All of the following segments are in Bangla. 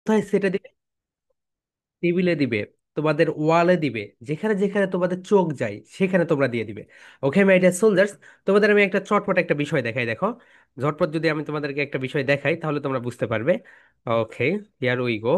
কোথায় সেটা দিবে? টেবিলে দিবে, তোমাদের ওয়ালে দিবে, যেখানে যেখানে তোমাদের চোখ যায় সেখানে তোমরা দিয়ে দিবে। ওকে মাই ডিয়ার সোলজার্স, তোমাদের আমি একটা চটপট একটা বিষয় দেখাই, দেখো। ঝটপট যদি আমি তোমাদেরকে একটা বিষয় দেখাই তাহলে তোমরা বুঝতে পারবে। ওকে, হিয়ার উই গো।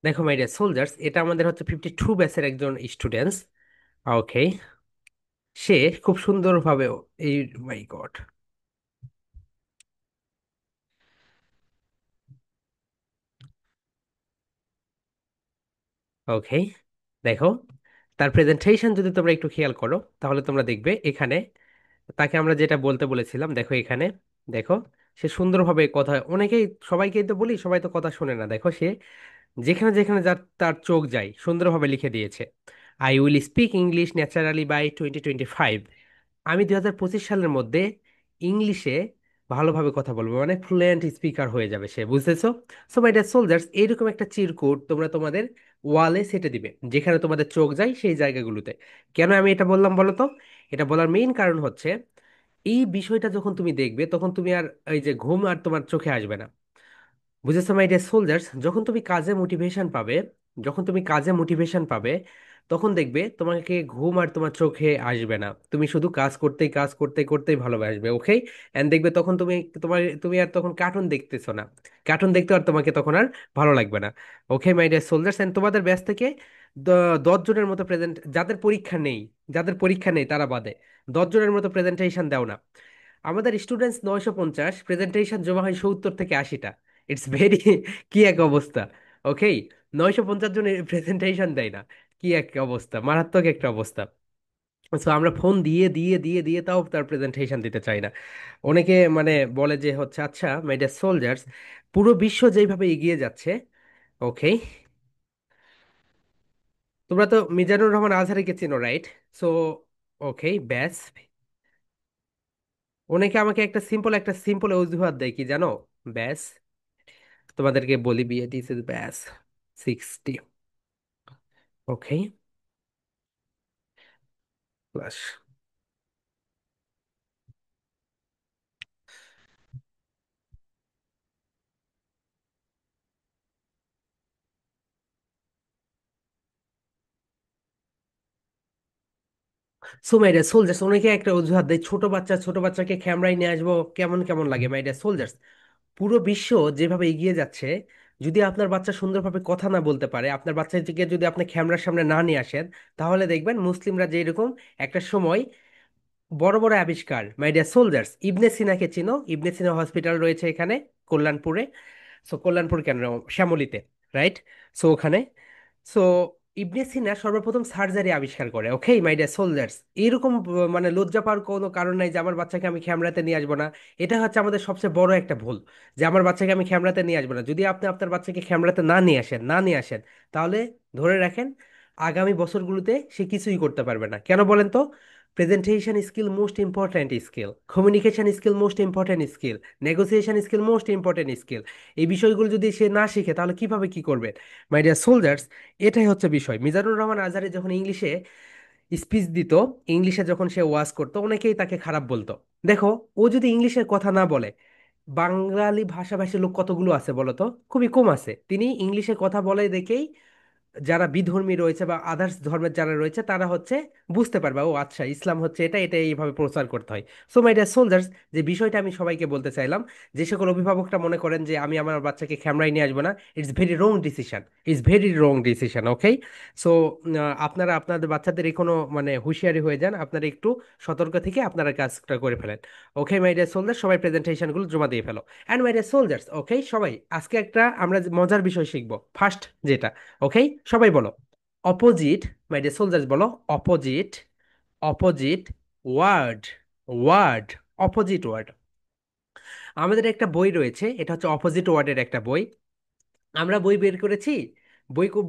দেখো মাই ডিয়ার সোলজার্স, এটা আমাদের হচ্ছে 52 ব্যাচের একজন স্টুডেন্টস। ওকে, সে খুব সুন্দরভাবে, এই, মাই গড, ওকে, দেখো তার প্রেজেন্টেশন যদি তোমরা একটু খেয়াল করো তাহলে তোমরা দেখবে এখানে তাকে আমরা যেটা বলতে বলেছিলাম, দেখো এখানে, দেখো সে সুন্দরভাবে কথা, অনেকেই, সবাইকেই তো বলি, সবাই তো কথা শোনে না, দেখো সে যেখানে যেখানে যার তার চোখ যায় সুন্দরভাবে লিখে দিয়েছে, I will speak English naturally by 2025। আমি 2025 সালের মধ্যে ইংলিশে ভালোভাবে কথা বলবো, মানে ফ্লুয়েন্ট স্পিকার হয়ে যাবে সে, বুঝতেছো? সো মাই ডিয়ার সোলজার্স, এইরকম একটা চিরকুট তোমরা তোমাদের ওয়ালে সেটে দিবে, যেখানে তোমাদের চোখ যায় সেই জায়গাগুলোতে। কেন আমি এটা বললাম বলো তো? এটা বলার মেইন কারণ হচ্ছে, এই বিষয়টা যখন তুমি দেখবে তখন তুমি আর এই যে ঘুম আর তোমার চোখে আসবে না। বুঝেছো মাই ডিয়ার সোলজার্স? যখন তুমি কাজে মোটিভেশন পাবে, যখন তুমি কাজে মোটিভেশন পাবে, তখন দেখবে তোমাকে ঘুম আর তোমার চোখে আসবে না, তুমি শুধু কাজ করতেই কাজ করতে করতেই ভালোবাসবে। ওকে, এন্ড দেখবে তখন তুমি আর তখন কার্টুন দেখতেছো না, কার্টুন দেখতে আর তোমাকে তখন আর ভালো লাগবে না। ওকে মাই ডিয়ার সোলজার্স, এন্ড তোমাদের ব্যাচ থেকে 10 জনের মতো প্রেজেন্ট, যাদের পরীক্ষা নেই তারা বাদে 10 জনের মতো প্রেজেন্টেশন দাও না। আমাদের স্টুডেন্টস 950, প্রেজেন্টেশন জমা হয় 70 থেকে 80টা। ইটস ভেরি কি এক অবস্থা! ওকে, 950 জন প্রেজেন্টেশন দেয় না, কি এক অবস্থা, মারাত্মক একটা অবস্থা। তো আমরা ফোন দিয়ে দিয়ে দিয়ে দিয়ে তাও তার প্রেজেন্টেশন দিতে চাই না। অনেকে মানে বলে যে হচ্ছে, আচ্ছা মাই ডিয়ার সোলজার্স, পুরো বিশ্ব যেভাবে এগিয়ে যাচ্ছে, ওকে, তোমরা তো মিজানুর রহমান আজহারিকে চেনো, রাইট? সো ওকে, ব্যাস, অনেকে আমাকে একটা সিম্পল অজুহাত দেয়, কি জানো? ব্যাস, তোমাদেরকে বলি, বিয়ে দিস ইজ ব্যাস 60, okay, plus. So my dear soldiers, অনেকে একটা অজুহাত দেয়, ছোট বাচ্চাকে ক্যামেরায় নিয়ে আসবো, কেমন কেমন লাগে। মাই ডিয়ার সোলজার্স, পুরো বিশ্ব যেভাবে এগিয়ে যাচ্ছে, যদি আপনার বাচ্চা সুন্দরভাবে কথা না বলতে পারে, আপনার বাচ্চাটিকে যদি আপনি ক্যামেরার সামনে না নিয়ে আসেন, তাহলে দেখবেন মুসলিমরা যেরকম একটা সময় বড় বড় আবিষ্কার, মাই ডিয়ার সোলজার্স, ইবনে সিনাকে চিনো? ইবনে সিনা হসপিটাল রয়েছে এখানে কল্যাণপুরে। সো কল্যাণপুর কেন, শ্যামলীতে, রাইট? সো ওখানে, সো ইবনে সিনা সর্বপ্রথম সার্জারি আবিষ্কার করে। ওকে মাই ডিয়ার সোলজার্স, এরকম মানে লজ্জা পাওয়ার কোনো কারণ নাই যে আমার বাচ্চাকে আমি ক্যামেরাতে নিয়ে আসবো না। এটা হচ্ছে আমাদের সবচেয়ে বড় একটা ভুল, যে আমার বাচ্চাকে আমি ক্যামেরাতে নিয়ে আসবো না। যদি আপনি আপনার বাচ্চাকে ক্যামেরাতে না নিয়ে আসেন, তাহলে ধরে রাখেন আগামী বছরগুলোতে সে কিছুই করতে পারবে না। কেন বলেন তো? Presentation skill most important skill, communication skill most important skill, negotiation skill most important skill. এই বিষয়গুলো যদি সে না শিখে তাহলে কিভাবে কি করবে? মাই ডিয়ার সোলজার্স, এটাই হচ্ছে বিষয়। মিজানুর রহমান আজহারি যখন ইংলিশে স্পিচ দিত, ইংলিশে যখন সে ওয়াজ করতো, অনেকেই তাকে খারাপ বলতো। দেখো, ও যদি ইংলিশের কথা না বলে, বাঙালি ভাষাভাষী লোক কতগুলো আছে বলো তো? খুবই কম আছে। তিনি ইংলিশে কথা বলে দেখেই যারা বিধর্মী রয়েছে বা আদার্স ধর্মের যারা রয়েছে তারা হচ্ছে বুঝতে পারবে, ও আচ্ছা ইসলাম হচ্ছে এটা, এটা এইভাবে প্রচার করতে হয়। সো মাই ডিয়ার সোলজার্স, যে বিষয়টা আমি সবাইকে বলতে চাইলাম, যে সকল অভিভাবকরা মনে করেন যে আমি আমার বাচ্চাকে ক্যামেরায় নিয়ে আসবো না, it's very wrong decision, it's very wrong decision. Okay, so আপনারা আপনাদের বাচ্চাদের এই কোনো মানে হুঁশিয়ারি হয়ে যান, আপনারা একটু সতর্ক থেকে আপনারা কাজটা করে ফেলেন। ওকে মাই ডিয়ার সোলজার্স, সবাই প্রেজেন্টেশনগুলো জমা দিয়ে ফেলো। অ্যান্ড মাই ডিয়ার সোলজার্স, ওকে সবাই, আজকে একটা আমরা মজার বিষয় শিখবো, ফার্স্ট যেটা। ওকে, সবাই বলো অপোজিট, মাই ডিয়ার সোলজার্স বলো opposite, opposite word, word, opposite word. আমাদের একটা বই রয়েছে, এটা হচ্ছে অপোজিট ওয়ার্ডের একটা বই। আমরা বই বের করেছি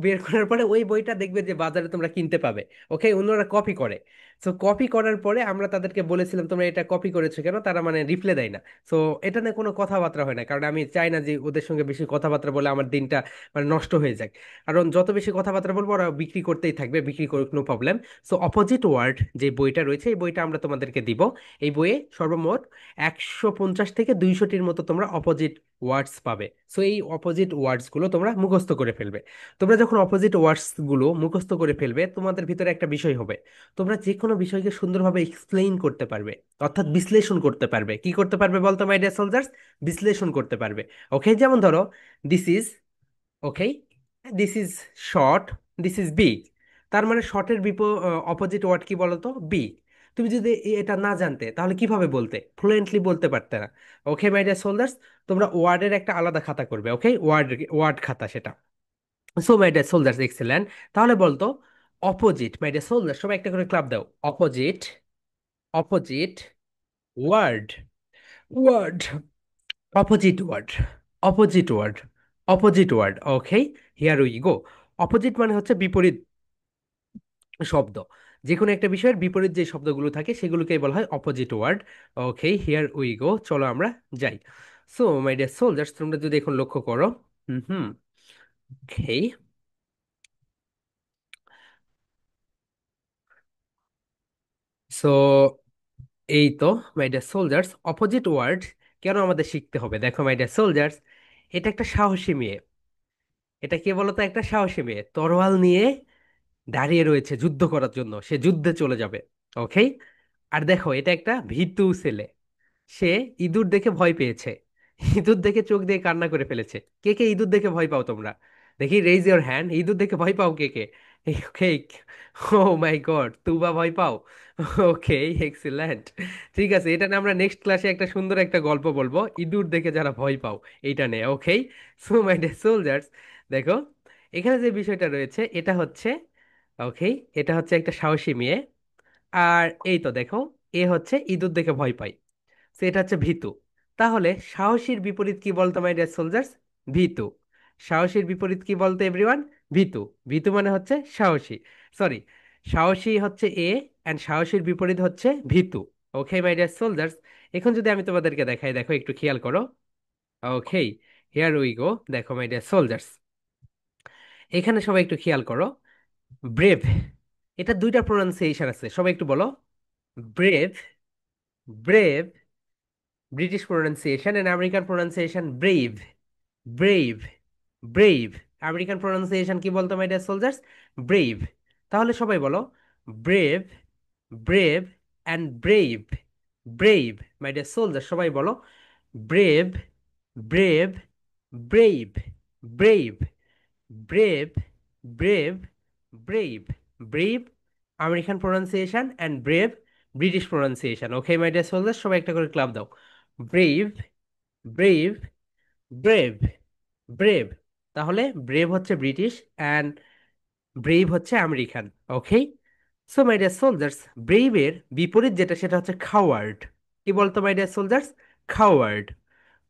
বের করার পরে ওই বইটা দেখবে যে বাজারে তোমরা কিনতে পাবে। ওকে, অন্যরা কপি করে। সো কপি করার পরে আমরা তাদেরকে বলেছিলাম তোমরা এটা কপি করেছো কেন, তারা মানে রিপ্লাই দেয় না। সো এটা নিয়ে কোনো কথাবার্তা হয় না, কারণ আমি চাই না যে ওদের সঙ্গে বেশি কথাবার্তা বলে আমার দিনটা মানে নষ্ট হয়ে যায়। কারণ যত বেশি কথাবার্তা বলবো ওরা বিক্রি করতেই থাকবে, বিক্রি করুক, no problem. So opposite word যে বইটা রয়েছে এই বইটা আমরা তোমাদেরকে দিব। এই বইয়ে সর্বমোট 150 থেকে 200টির মতো তোমরা অপোজিট ওয়ার্ডস পাবে। সো এই অপোজিট ওয়ার্ডস গুলো তোমরা মুখস্থ করে ফেলবে। তোমরা যখন অপোজিট ওয়ার্ডস গুলো মুখস্থ করে ফেলবে তোমাদের ভিতরে একটা বিষয় হবে, তোমরা যে কোনো বিষয়কে সুন্দরভাবে এক্সপ্লেইন করতে পারবে, অর্থাৎ বিশ্লেষণ করতে পারবে। কি করতে পারবে বলতো মাই ডিয়ার সোলজার্স? বিশ্লেষণ করতে পারবে। ওকে, যেমন ধরো this is, okay, this is short, this is big. তার মানে শর্টের অপোজিট ওয়ার্ড কি বলতো? বি। তুমি যদি এটা না জানতে তাহলে কিভাবে বলতে, ফ্লুয়েন্টলি বলতে পারতে না। ওকে মাই ডিয়ার সোলজার্স, তোমরা ওয়ার্ডের একটা আলাদা খাতা করবে। ওকে, ওয়ার্ড ওয়ার্ড খাতা সেটা। So my dear soldiers, excellent. তাহলে বলতো অপোজিট, মাই ডিয়ার সোলজার্স সবাই একটা করে ক্লাব দাও। Opposite, opposite word, word, opposite word, opposite word, opposite word. Okay, here we go. Opposite মানে হচ্ছে বিপরীত শব্দ। যে কোনো একটা বিষয়ের বিপরীত যে শব্দগুলো থাকে সেগুলোকেই বলা হয় opposite word. Okay, here we go, চলো আমরা যাই। সো মাই ডিয়ার সোলজার্স, তোমরা যদি এখন লক্ষ্য করো, হুম হুম, ওকে, সো এই তো my dear soldiers, opposite word কেন আমাদের শিখতে হবে? দেখো মাই ডিয়ার সোলজার্স, এটা একটা সাহসী মেয়ে। এটা কে বলতো? একটা সাহসী মেয়ে, তরোয়াল নিয়ে দাঁড়িয়ে রয়েছে যুদ্ধ করার জন্য, সে যুদ্ধে চলে যাবে। ওকে, আর দেখো এটা একটা ভীতু ছেলে, সে ইঁদুর দেখে ভয় পেয়েছে, ইঁদুর দেখে চোখ দিয়ে কান্না করে ফেলেছে। কে কে ইঁদুর দেখে ভয় পাও তোমরা? দেখি, রেইজ ইওর হ্যান্ড। ইঁদুর দেখে ভয় পাও কে কে? ওকে, ও মাই গড, তুবা ভয় পাও? ওকে, এক্সিলেন্ট। ঠিক আছে, এটা নিয়ে আমরা নেক্সট ক্লাসে একটা সুন্দর একটা গল্প বলবো, ইঁদুর দেখে যারা ভয় পাও, এইটা নিয়ে। ওকে, সো মাই ডিয়ার সোলজার্স, দেখো এখানে যে বিষয়টা রয়েছে এটা হচ্ছে, ওকে, এটা হচ্ছে একটা সাহসী মেয়ে। আর এই তো দেখো, এ হচ্ছে ইঁদুর দেখে ভয় পায়, তো এটা হচ্ছে ভীতু। তাহলে সাহসীর বিপরীত কি বলতো মাই ডিয়ার সোলজার্স? ভীতু। সাহসীর বিপরীত কি বলতো এভরিওয়ান? ভীতু। ভীতু মানে হচ্ছে সাহসী, সরি, সাহসী হচ্ছে এ, অ্যান্ড সাহসীর বিপরীত হচ্ছে ভীতু। ওকে মাই ডিয়ার সোলজার্স, এখন যদি আমি তোমাদেরকে দেখাই, দেখো একটু খেয়াল করো। ওকে, হিয়ার উই গো। দেখো মাই ডিয়ার সোলজার্স, এখানে সবাই একটু খেয়াল করো। ব্রেভ, এটা দুইটা প্রোনাউন্সিয়েশন আছে, সবাই একটু বলো। Brave, brave, British pronunciation, and American pronunciation brave. Brave, brave, American pronunciation কি বলতো মাই ডিয়ার সোলজার্স? ব্রেভ। তাহলে সবাই বলো brave, brave and brave. Brave, my dear soldier সবাই বলো brave, brave, brave, brave, brave, brave, brave. Brave American pronunciation and brave British pronunciation. Okay my dear soldier সবাই একটা করে ক্লাব দাও। Brave, brave, brave, brave. তাহলে ব্রেভ হচ্ছে ব্রিটিশ অ্যান্ড ব্রেভ হচ্ছে American. Okay, so my dear soldiers, ব্রেভের বিপরীত যেটা সেটা হচ্ছে খাওয়ার্ড। কি বলতো মাই ডিয়ার সোলজার্স? খাওয়ার্ড,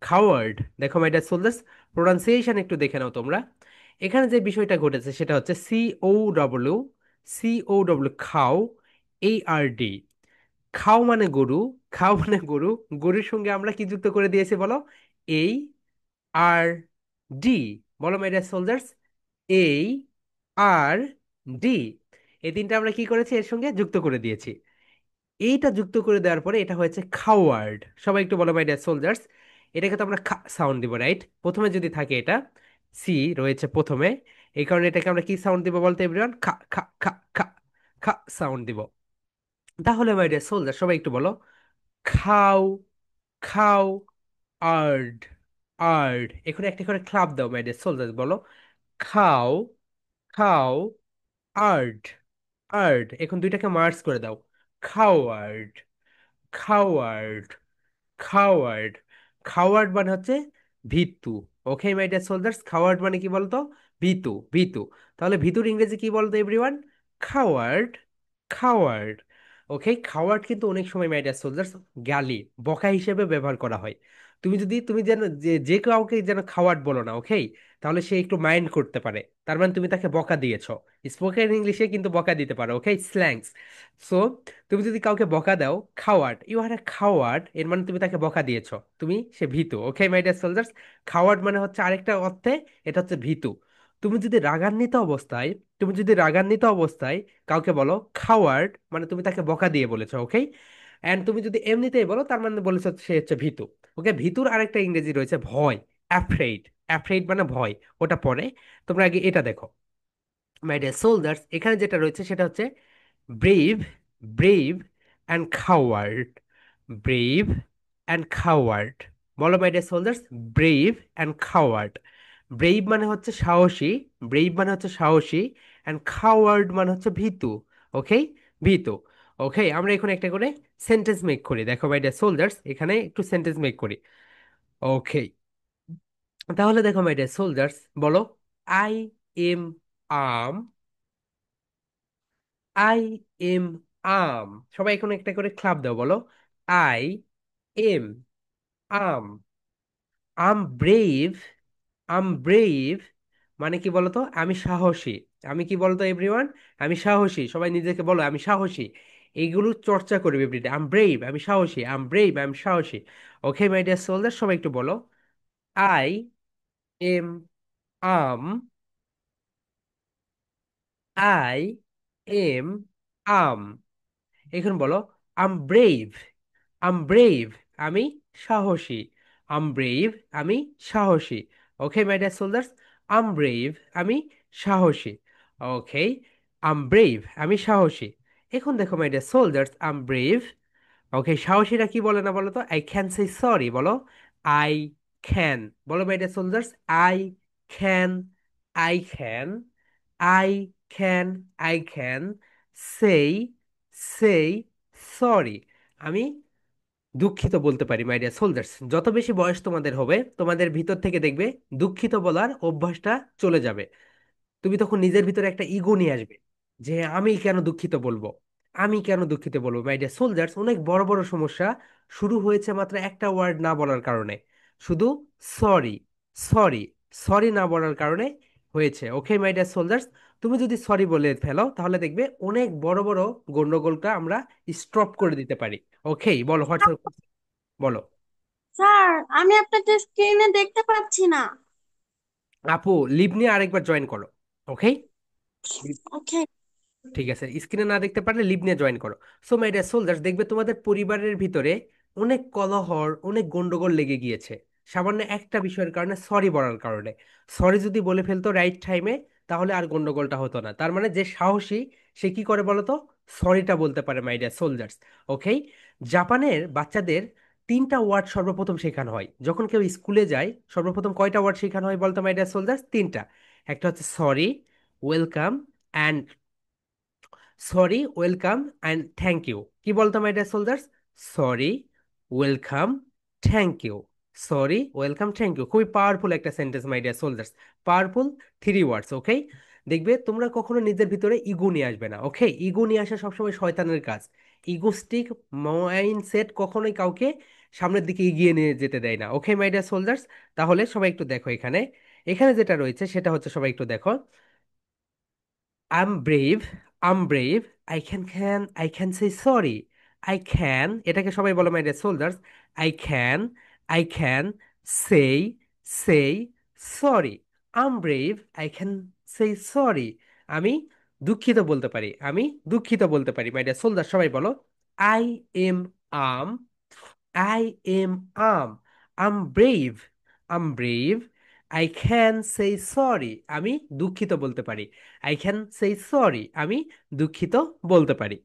খাওয়ার্ড। দেখো মাই ডিয়ার সোলজার্স, প্রোনাউন্সিয়েশন একটু দেখে নাও তোমরা। এখানে যে বিষয়টা ঘটেছে সেটা হচ্ছে COW, COW, খাও, ARD। খাও মানে গরু, খাও মানে গরু, গরুর সঙ্গে আমরা কি যুক্ত করে দিয়েছি বলো? ARD। বলো মাই ডিয়ার সোলজার্স, ARD। এই তিনটা আমরা কি করেছি? এর সঙ্গে যুক্ত করে দিয়েছি। এইটা যুক্ত করে দেওয়ার পরে এটা হয়েছে খাওয়ার্ড। সবাই একটু বলো মাই ডিয়ার সোলজার্স, এটাকে তো আমরা খা সাউন্ড দিব, রাইট? প্রথমে যদি থাকে এটা সি রয়েছে প্রথমে, এই কারণে এটাকে আমরা কি সাউন্ড দিব বলতে এভরিওয়ান? খা খা খা খা, খা সাউন্ড দিব। তাহলে মাই ডিয়ার সোলজার সবাই একটু বলো খাও, খাও, আর্ড, আর্ড। এখানে একটা করে ক্লাব দাও মাই ডিয়ার সোলজার, বলো খাও, খাও, আর্ড, আর্ড। এখন দুইটাকে মার্জ করে দাও, খাওয়ার্ড, খাওয়ার্ড, খাওয়ার্ড। খাওয়ার্ড মানে হচ্ছে ভীতু। ওকে মাই ডিয়ার সোলজার্স, খাওয়ার্ড মানে কি বলতো? ভীতু, ভীতু। তাহলে ভীতুর ইংরেজি কি বলতো এভরিওয়ান? খাওয়ার্ড, খাওয়ার্ড। ওকে, খাওয়ার্ড কিন্তু অনেক সময় মাই ডিয়ার সোলজার্স গালি, বকা হিসেবে ব্যবহার করা হয়। তুমি যেন যে যে কাউকে যেন খাওয়ার্ড বলো না, ওকে? তাহলে সে একটু মাইন্ড করতে পারে, তার মানে তুমি তাকে বকা দিয়েছো। স্পোকেন ইংলিশে কিন্তু বকা দিতে পারো, ওকে, স্ল্যাংস। সো তুমি যদি কাউকে বকা দাও, খাওয়ার্ড, ইউ আর এ খাওয়ার্ড, এর মানে তুমি তাকে বকা দিয়েছো, সে ভীতু, ওকে মাই ডিয়ার সোলজার্স। খাওয়ার্ড মানে হচ্ছে আরেকটা অর্থে, এটা হচ্ছে ভীতু। তুমি যদি রাগান্বিত অবস্থায় তুমি যদি রাগান্বিত অবস্থায় কাউকে বলো খাওয়ার্ড, মানে তুমি তাকে বকা দিয়ে বলেছো, ওকে? এন্ড তুমি যদি এমনিতেই বলো, তার মানে বলেছো সে হচ্ছে ভীতু। ওকে, ভীতুর আরেকটা ইংরেজি রয়েছে ভয়, অ্যাফ্রেড। অ্যাফ্রেড মানে ভয়, ওটা পরে। তোমরা আগে এটা দেখো মাই ডিয়ার সোলজার্স, এখানে যেটা রয়েছে সেটা হচ্ছে brave, brave and coward, brave and coward. বলো my dear soldiers, brave and coward. Brave মানে হচ্ছে সাহসী, ব্রেভ মানে হচ্ছে সাহসী, অ্যান্ড খাওয়ার্ড মানে হচ্ছে ভীতু, ওকে, ভীতু। ওকে, আমরা এখন একটা করে সেন্টেন্স মেক করি, দেখো মাই ডিয়ার সোলজার্স, এখানে একটু সেন্টেন্স মেক করি। ওকে, তাহলে দেখো মাই ডিয়ার সোলজার্স, বলো I am I'm, I am I'm. সবাই এখন একটা করে ক্লাপ দাও, বলো I am I'm. I'm brave, I'm brave মানে কি বলতো, আমি সাহসী। আমি কি বলতো এভরিওয়ান, আমি সাহসী। সবাই নিজেকে বলো আমি সাহসী। এইগুলো চর্চা করবে এভরিডে। আম ব্রেভ, আমি সাহসী, আম ব্রেভ, আমি সাহসী। ওকে মাই ডিয়ার সোলজার, সবাই একটু বলো I am I'm, I am I'm. এখন বলো আম ব্রেভ, আম ব্রেভ, আমি সাহসী, আম ব্রেভ, আমি সাহসী। Okay my dear soldiers, I'm brave, আমি সাহসী। ওকে, আম ব্রেভ, আমি সাহসী। এখন দেখো my dear soldiers, I'm brave. Okay, সাহসীরা কি বলে না বলো তো, আই ক্যান সে সরি, বলো আই ক্যান। বলো my dear soldiers, I can, I can, I can, I can say, say sorry, আমি দুঃখিত বলতে পারি। মাই ডিয়ার সোলজার্স, যত বেশি বয়স তোমাদের হবে, তোমাদের ভিতর থেকে দেখবে দুঃখিত বলার অভ্যাসটা চলে যাবে। তুমি তখন নিজের ভিতরে একটা ইগো নিয়ে আসবে, যে আমি কেন দুঃখিত বলবো, আমি কেন দুঃখিত বলবো। মাই ডিয়ার সোলজার্স, অনেক বড় বড় সমস্যা শুরু হয়েছে মাত্র একটা ওয়ার্ড না বলার কারণে, শুধু সরি, সরি, সরি না বলার কারণে হয়েছে। ওকে মাই ডিয়ার সোলজার্স, তুমি যদি সরি বলে ফেলো, তাহলে দেখবে অনেক বড় বড় গন্ডগোলটা আমরা স্টপ করে দিতে পারি। ওকে, বলো হোয়াটস, বলো। স্যার, আমি আপনাদের স্ক্রিনে দেখতে পাচ্ছি না। আপু, লিভ নিয়ে আরেকবার জয়েন করো, ওকে? ওকে। ঠিক আছে, স্ক্রিনে না দেখতে পারলে লিভ নিয়ে জয়েন করো। সো মাই ডিয়ার সোলজার্স, দেখবে তোমাদের পরিবারের ভিতরে অনেক কলহর, অনেক গন্ডগোল লেগে গিয়েছে সামান্য একটা বিষয়ের কারণে, সরি বলার কারণে। সরি যদি বলে ফেলতো রাইট টাইমে, তাহলে আর গন্ডগোলটা হতো না। তার মানে যে সাহসী, সে কি করে বলো তো, সরিটা বলতে পারে মাই ডিয়ার সোলজার্স। ওকে, জাপানের বাচ্চাদের তিনটা ওয়ার্ড সর্বপ্রথম শেখানো হয় যখন কেউ স্কুলে যায়। সর্বপ্রথম কয়টা ওয়ার্ড শেখানো হয় বলতো মাই ডিয়ার সোলজার্স? তিনটা। একটা হচ্ছে sorry, welcome and, sorry, welcome and thank you. কি বলতাম এটা soldiers? Sorry, welcome, thank you. Sorry, welcome, thank you. খুবই পাওয়ারফুল একটা sentence my dear soldiers, powerful three words. Okay, দেখবে তোমরা কখনো নিজের ভিতরে ইগো নিয়ে আসবে না। ওকে, ইগো নিয়ে আসা সবসময় শয়তানের কাজ। ইগোস্টিক মাইন্ডসেট কখনোই কাউকে সামনের দিকে এগিয়ে নিয়ে যেতে দেয় না। ওকে মাই ডিয়ার সোলজার্স, তাহলে সবাই একটু দেখো এখানে, এখানে যেটা রয়েছে সেটা হচ্ছে, সবাই একটু দেখো I'm brave, I'm brave, I can say sorry. I can, এটাকে সবাই বলো my dear soldiers, I can, I can say, say sorry. I'm brave, I can say sorry. আমি দুঃখিত বলতে পারি, আমি দুঃখিত বলতে পারি। মাই ডিয়ার সোলজার, সবাই বলো I am arm, I am arm. I'm brave. I'm brave. I can say sorry. আমি দুঃখিত বলতে পারি। I can say sorry. আমি দুঃখিত বলতে পারি।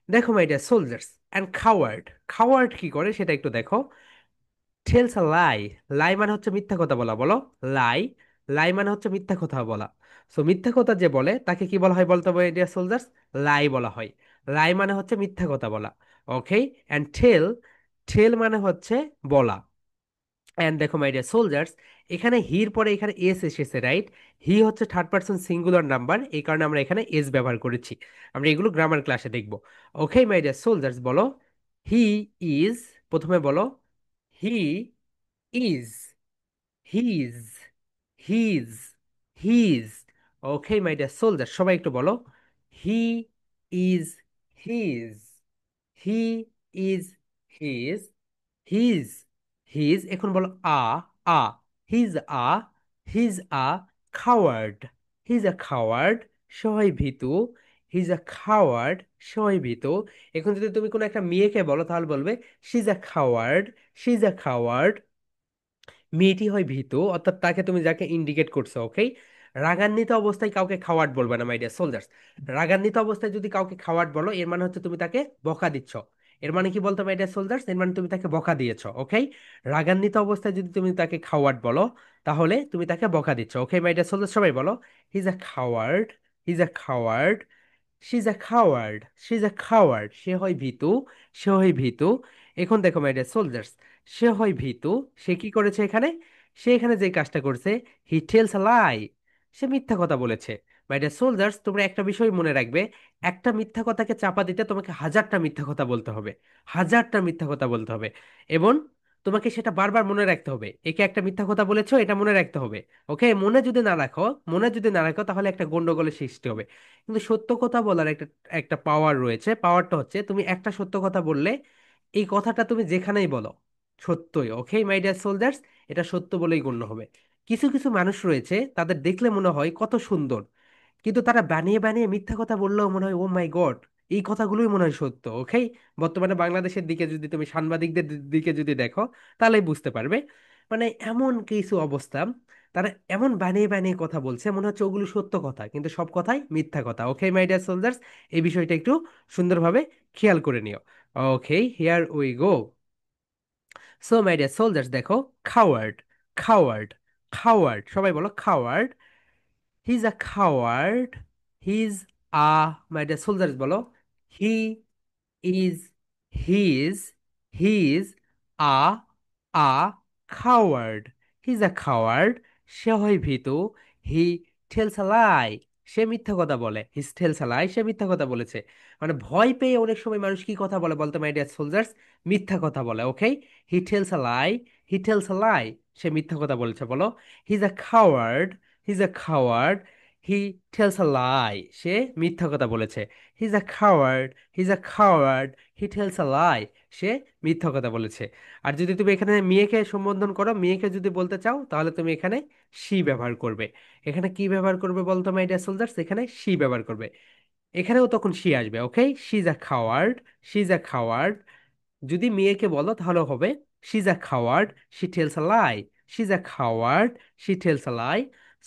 দেখো মাই ডিয়ার সোলজার্স, অ্যান্ড খাওয়ার্ড, খাওয়ার্ড কি করে সেটা একটু দেখো। টেলস আ লাই, লাই মানে হচ্ছে মিথ্যা কথা বলা, বলো লাই, লাই মানে হচ্ছে মিথ্যা কথা বলা। সো মিথ্যা কথা যে বলে তাকে কি বলা হয় বলতে হবে ডিয়ার সোলজার্স? লাই বলা হয়। লাই মানে হচ্ছে মিথ্যা কথা বলা। ওকে, অ্যান্ড টেল, টেল মানে হচ্ছে বলা। অ্যান্ড দেখো মাই ডিয়ার সোলজার্স, এখানে হির পরে এখানে এস এসেছে, রাইট? হি হচ্ছে থার্ড পার্সন সিঙ্গুলার নাম্বার, এই কারণে আমরা এখানে এস ব্যবহার করেছি। আমরা এগুলো গ্রামার ক্লাসে দেখব। ওকে মাই ডিয়ার সোলজার্স, বলো হি ইজ, প্রথমে বলো he is, his, his, his. Okay my dear soldier, সবাই একটু বলো, he is his, he is his, his, his. এখন বলো আ, his a, his a coward, he's a খাওয়ার্ড, সবাই ভীতু, হিজ আ খাওয়ার্ড, সবাই ভীতু। এখন যদি তুমি কোনো একটা মেয়েকে বলো তাহলে বলবে she is a coward, she is a coward. মেয়েটি হয় ভীতু, অর্থাৎ তাকে তুমি যাকে ইন্ডিকেট করছো, ওকে। রাগান্বিত অবস্থায় কাউকে খাওয়ার্ড বলবে না মাই ডিয়ার সোলজার্স। রাগান্বিত অবস্থায় যদি কাউকে খাওয়ার্ড বলো এর মানে হচ্ছে তুমি তাকে বকা দিচ্ছ। এর মানে কি বলতো মাই ডিয়ার সোলজার্স, এর মানে তুমি তাকে বকা দিয়েছো, ওকে। রাগান্বিত অবস্থায় যদি তুমি তাকে খাওয়ার্ড বলো তাহলে তুমি তাকে বকা দিচ্ছ, ওকে মাই ডিয়ার সোলজার্স, সবাই বলো, he is a coward, he is a coward, she is a coward, she is a coward, সে হয় ভীতু, সে হয় ভীতু। এখন দেখো মাই ডিয়ার সোলজার্স, সে হয় ভীতু, সে কি করেছে এখানে, সে এখানে যে কাজটা করছে, হি টেলস আ লাই, সে মিথ্যা কথা বলেছে। মাই ডিয়ার সোলজার্স, তোমরা একটা বিষয় মনে রাখবে, একটা মিথ্যা কথাকে চাপা দিতে তোমাকে হাজারটা মিথ্যা কথা বলতে হবে, হাজারটা মিথ্যা কথা বলতে হবে। এবং তোমাকে সেটা বারবার মনে রাখতে হবে, একে একটা মিথ্যা কথা বলেছো এটা মনে রাখতে হবে। ওকে, মনে যদি না রাখো, মনে যদি না রাখো তাহলে একটা গন্ডগোলের সৃষ্টি হবে। কিন্তু সত্য কথা বলার একটা একটা পাওয়ার রয়েছে, পাওয়ারটা হচ্ছে তুমি একটা সত্য কথা বললে এই কথাটা তুমি যেখানেই বলো সত্যই, ওকে মাই ডিয়ার সোলজার্স, এটা সত্য বলেই গণ্য হবে। কিছু কিছু মানুষ রয়েছে তাদের দেখলে মনে হয় কত সুন্দর, কিন্তু তারা বানিয়ে বানিয়ে মিথ্যা কথা বললেও মনে হয় ও মাই গড, এই কথাগুলোই মনে হয় সত্য, ওকে। বর্তমানে বাংলাদেশের দিকে যদি তুমি সাংবাদিকদের দিকে যদি দেখো তাহলেই বুঝতে পারবে, মানে এমন কিছু অবস্থা, তারা এমন বানিয়ে বানিয়ে কথা বলছে মনে হচ্ছে ওগুলো সত্য কথা কিন্তু সব কথাই মিথ্যা কথা, ওকে মাই ডিয়ার সোলজার্স। এই বিষয়টা একটু সুন্দরভাবে খেয়াল করে নিও। Okay, here we go. So my dear soldiers, দেখো, খাওয়ার্ড, খাওয়ার্ড, খাওয়ার্ড, সবাই বলো coward, he is a coward, he is a, my dear soldiers বলো, he is, he is, he is a, a coward, he is a coward, সে হয় ভীতু, হি টেলস আ লাই, সে মিথ্যা কথা বলে, হি টেলস আ লাই, সে মিথ্যা কথা বলেছে। মানে ভয় পেয়ে অনেক সময় মানুষ কি কথা বলে বলতে মাই ডিয়ার সোলজার্স, মিথ্যা কথা বলে, ওকে। হি tells a lie, he tells a lie, সে মিথ্যা কথা বলেছে, বলো, he is a coward, he is a coward, he tells a lie, সে মিথ্যা কথা বলেছে। He is a coward, he is a coward, he tells a lie, সে মিথ্যা কথা বলেছে। আর যদি তুমি এখানে মেয়েকে সম্বোধন করো, মেয়েকে যদি বলতে চাও তাহলে তুমি এখানে শি ব্যবহার করবে। এখানে কি ব্যবহার করবে বলতো মাই ডিয়ার সোলজার্স, এখানে শি ব্যবহার করবে। এখানেও তখন শি আসবে, okay. She is a coward, she is a coward. যদি মেয়েকে বলো তাহলে হবে she is a coward, she tells a lie, she is a coward, she tells a lie.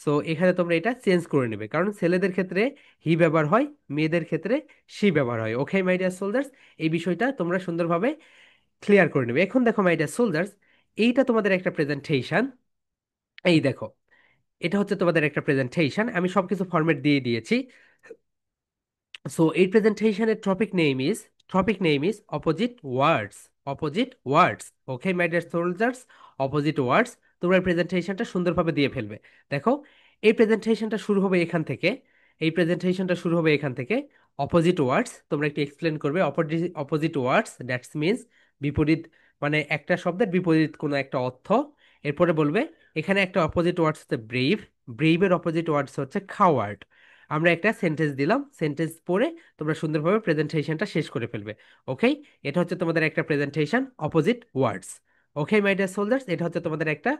So এখানে তোমরা এটা চেঞ্জ করে নেবে, কারণ ছেলেদের ক্ষেত্রে হি ব্যবহার হয়, মেয়েদের ক্ষেত্রে শি ব্যবহার হয়, ওকে মাই ডিয়ার সোলজার্স। এই বিষয়টা তোমরা সুন্দরভাবে ক্লিয়ার করে নেবে। এখন দেখো মাই ডিয়ার সোলজার্স, এইটা তোমাদের একটা প্রেজেন্টেশন, এই দেখো, এটা হচ্ছে তোমাদের একটা প্রেজেন্টেশন, আমি সবকিছু ফরম্যাট দিয়ে দিয়েছি। সো এই প্রেজেন্টেশনের topic name is opposite words, opposite words, okay my dear soldiers, opposite words. তোমরা এই প্রেজেন্টেশনটা সুন্দরভাবে দিয়ে ফেলবে। দেখো, এই প্রেজেন্টেশনটা শুরু হবে এখান থেকে, এই প্রেজেন্টেশনটা শুরু হবে এখান থেকে, অপোজিট ওয়ার্ডস, তোমরা একটু এক্সপ্লেন করবে opposite, opposite words that's means বিপরীত, মানে একটা শব্দের বিপরীত কোনো একটা অর্থ। এরপরে বলবে এখানে একটা অপোজিট ওয়ার্ডস হচ্ছে ব্রেভ, ব্রেভের অপোজিট ওয়ার্ডস হচ্ছে খাওয়ার্ড। আমরা একটা সেন্টেন্স দিলাম, সেন্টেন্স পড়ে তোমরা সুন্দরভাবে প্রেজেন্টেশনটা শেষ করে ফেলবে, ওকে। এটা হচ্ছে তোমাদের একটা presentation, opposite words, okay my dear soldiers, এটা হচ্ছে তোমাদের একটা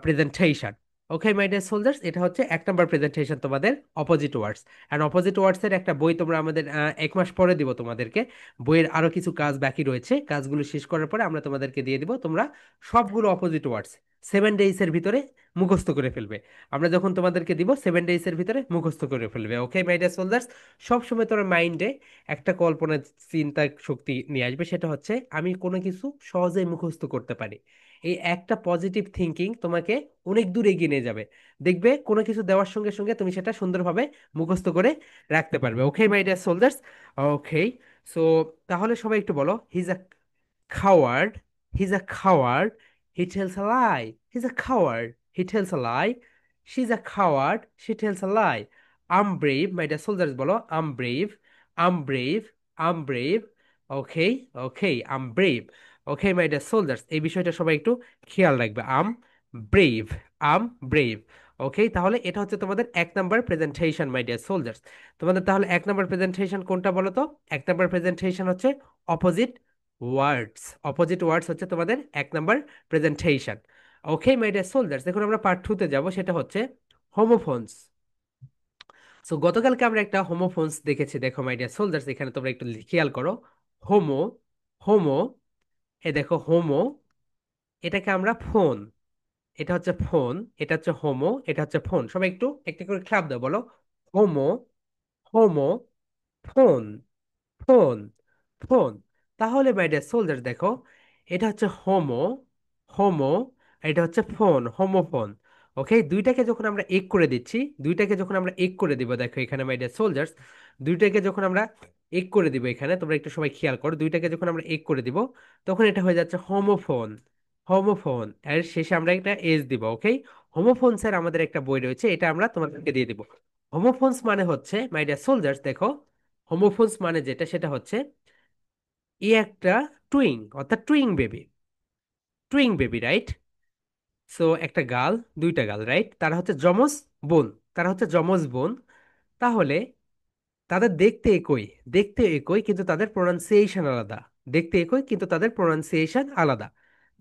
presentation, okay my dear soldiers. এটা হচ্ছে এক নম্বর প্রেজেন্টেশন তোমাদের, অপোজিট ওয়ার্ডস। অ্যান্ড অপোজিট ওয়ার্ডসের একটা বই তোমরা আমাদের 1 মাস পরে দিব তোমাদেরকে। বইয়ের আরো কিছু কাজ বাকি রয়েছে, কাজগুলো শেষ করার পরে আমরা তোমাদেরকে দিয়ে দিব, তোমরা সবগুলো অপোজিট ওয়ার্ডস 7 ডেইসের ভিতরে মুখস্থ করে ফেলবে। আমরা যখন তোমাদেরকে দিব 7 ডেইসের ভিতরে মুখস্থ করে ফেলবে, ওকে মাই ডিয়ার সোলজার্স। সবসময় তোমার মাইন্ডে একটা কল্পনা, চিন্তা শক্তি নিয়ে আসবে, সেটা হচ্ছে আমি কোনো কিছু সহজেই মুখস্থ করতে পারি। এই একটা পজিটিভ থিঙ্কিং তোমাকে অনেক দূর এগিয়ে নিয়ে যাবে। দেখবে কোনো কিছু দেওয়ার সঙ্গে সঙ্গে তুমি সেটা সুন্দরভাবে মুখস্থ করে রাখতে পারবে, okay my dear soldiers. Okay, so তাহলে সবাই একটু বলো, he's a coward, he's a coward, he tells a lie, he's a coward, he tells a lie, she's a coward, she tells a lie. I'm brave, my dear soldiers বলো, I'm brave, I'm brave, I'm brave. Okay, okay, I'm brave. Okay my dear soldiers, এই বিষয়টা সবাই একটু খেয়াল রাখবে। আম ব্রেভ, আম ব্রেভ। ওকে, তাহলে এটা হচ্ছে তোমাদের 1 number presentation my dear soldiers. তোমাদের তাহলে 1 নাম্বার প্রেজেন্টেশন কোনটা বলো তো? 1 নাম্বার প্রেজেন্টেশন হচ্ছে অপোজিট ওয়ার্ডস। অপোজিট ওয়ার্ডস হচ্ছে তোমাদের 1 number presentation. Okay my dear soldiers, দেখুন আমরা পার্ট 2-তে যাব, সেটা হচ্ছে হোমোফোনস। সো গতকালকে আমরা একটা হোমোফোনস দেখেছি। দেখো মাই ডিয়ার সোলজার্স, এখানে তোমরা একটু খেয়াল করো। হোমো, হোমো, এ দেখো হোমো, এটাকে আমরা ফোন, এটা হচ্ছে ফোন, এটা হচ্ছে হোমো, এটা হচ্ছে ফোন। সবাই একটু একটা করে ক্লাপ দাও, বলো Homo, Homo, phone, phone, phone. তাহলে মাই ডিয়ার সোলজার দেখো, এটা হচ্ছে হোমো, হোমো, এটা হচ্ছে ফোন, হোমোফোন। ওকে, দুইটাকে যখন আমরা এক করে দিচ্ছি, দুইটাকে যখন আমরা এক করে দিব, দেখো এখানে মাই ডিয়ার সোলজার্স, দুইটাকে যখন আমরা এক করে দিব, এখানে তোমরা একটু সবাই খেয়াল করো, দুইটাকে যখন আমরা এক করে দিব, তখন এটা হয়ে যাচ্ছে হোমোফোন, হোমোফোন। এর শেষে আমরা একটা এস দিব। ওকে, হোমোফোনস এর আমাদের একটা বই রয়েছে, এটা আমরা তোমাদেরকে দিয়ে দিব। হোমোফোনস মানে হচ্ছে মাই ডিয়ার সোলজার্স দেখো, হোমোফোনস মানে যেটা সেটা হচ্ছে ই একটা টুইং, অর্থাৎ টুইং বেবি, টুইং বেবি, রাইট? সো একটা গাল, দুইটা গাল, রাইট, তারা হচ্ছে যমজ বোন, তারা হচ্ছে যমজ বোন। তাহলে তাদের দেখতে একই, দেখতে একই কিন্তু তাদের প্রোনাউন্সিয়েশন আলাদা, দেখতে একই কিন্তু তাদের প্রোনাউন্সিয়েশন আলাদা।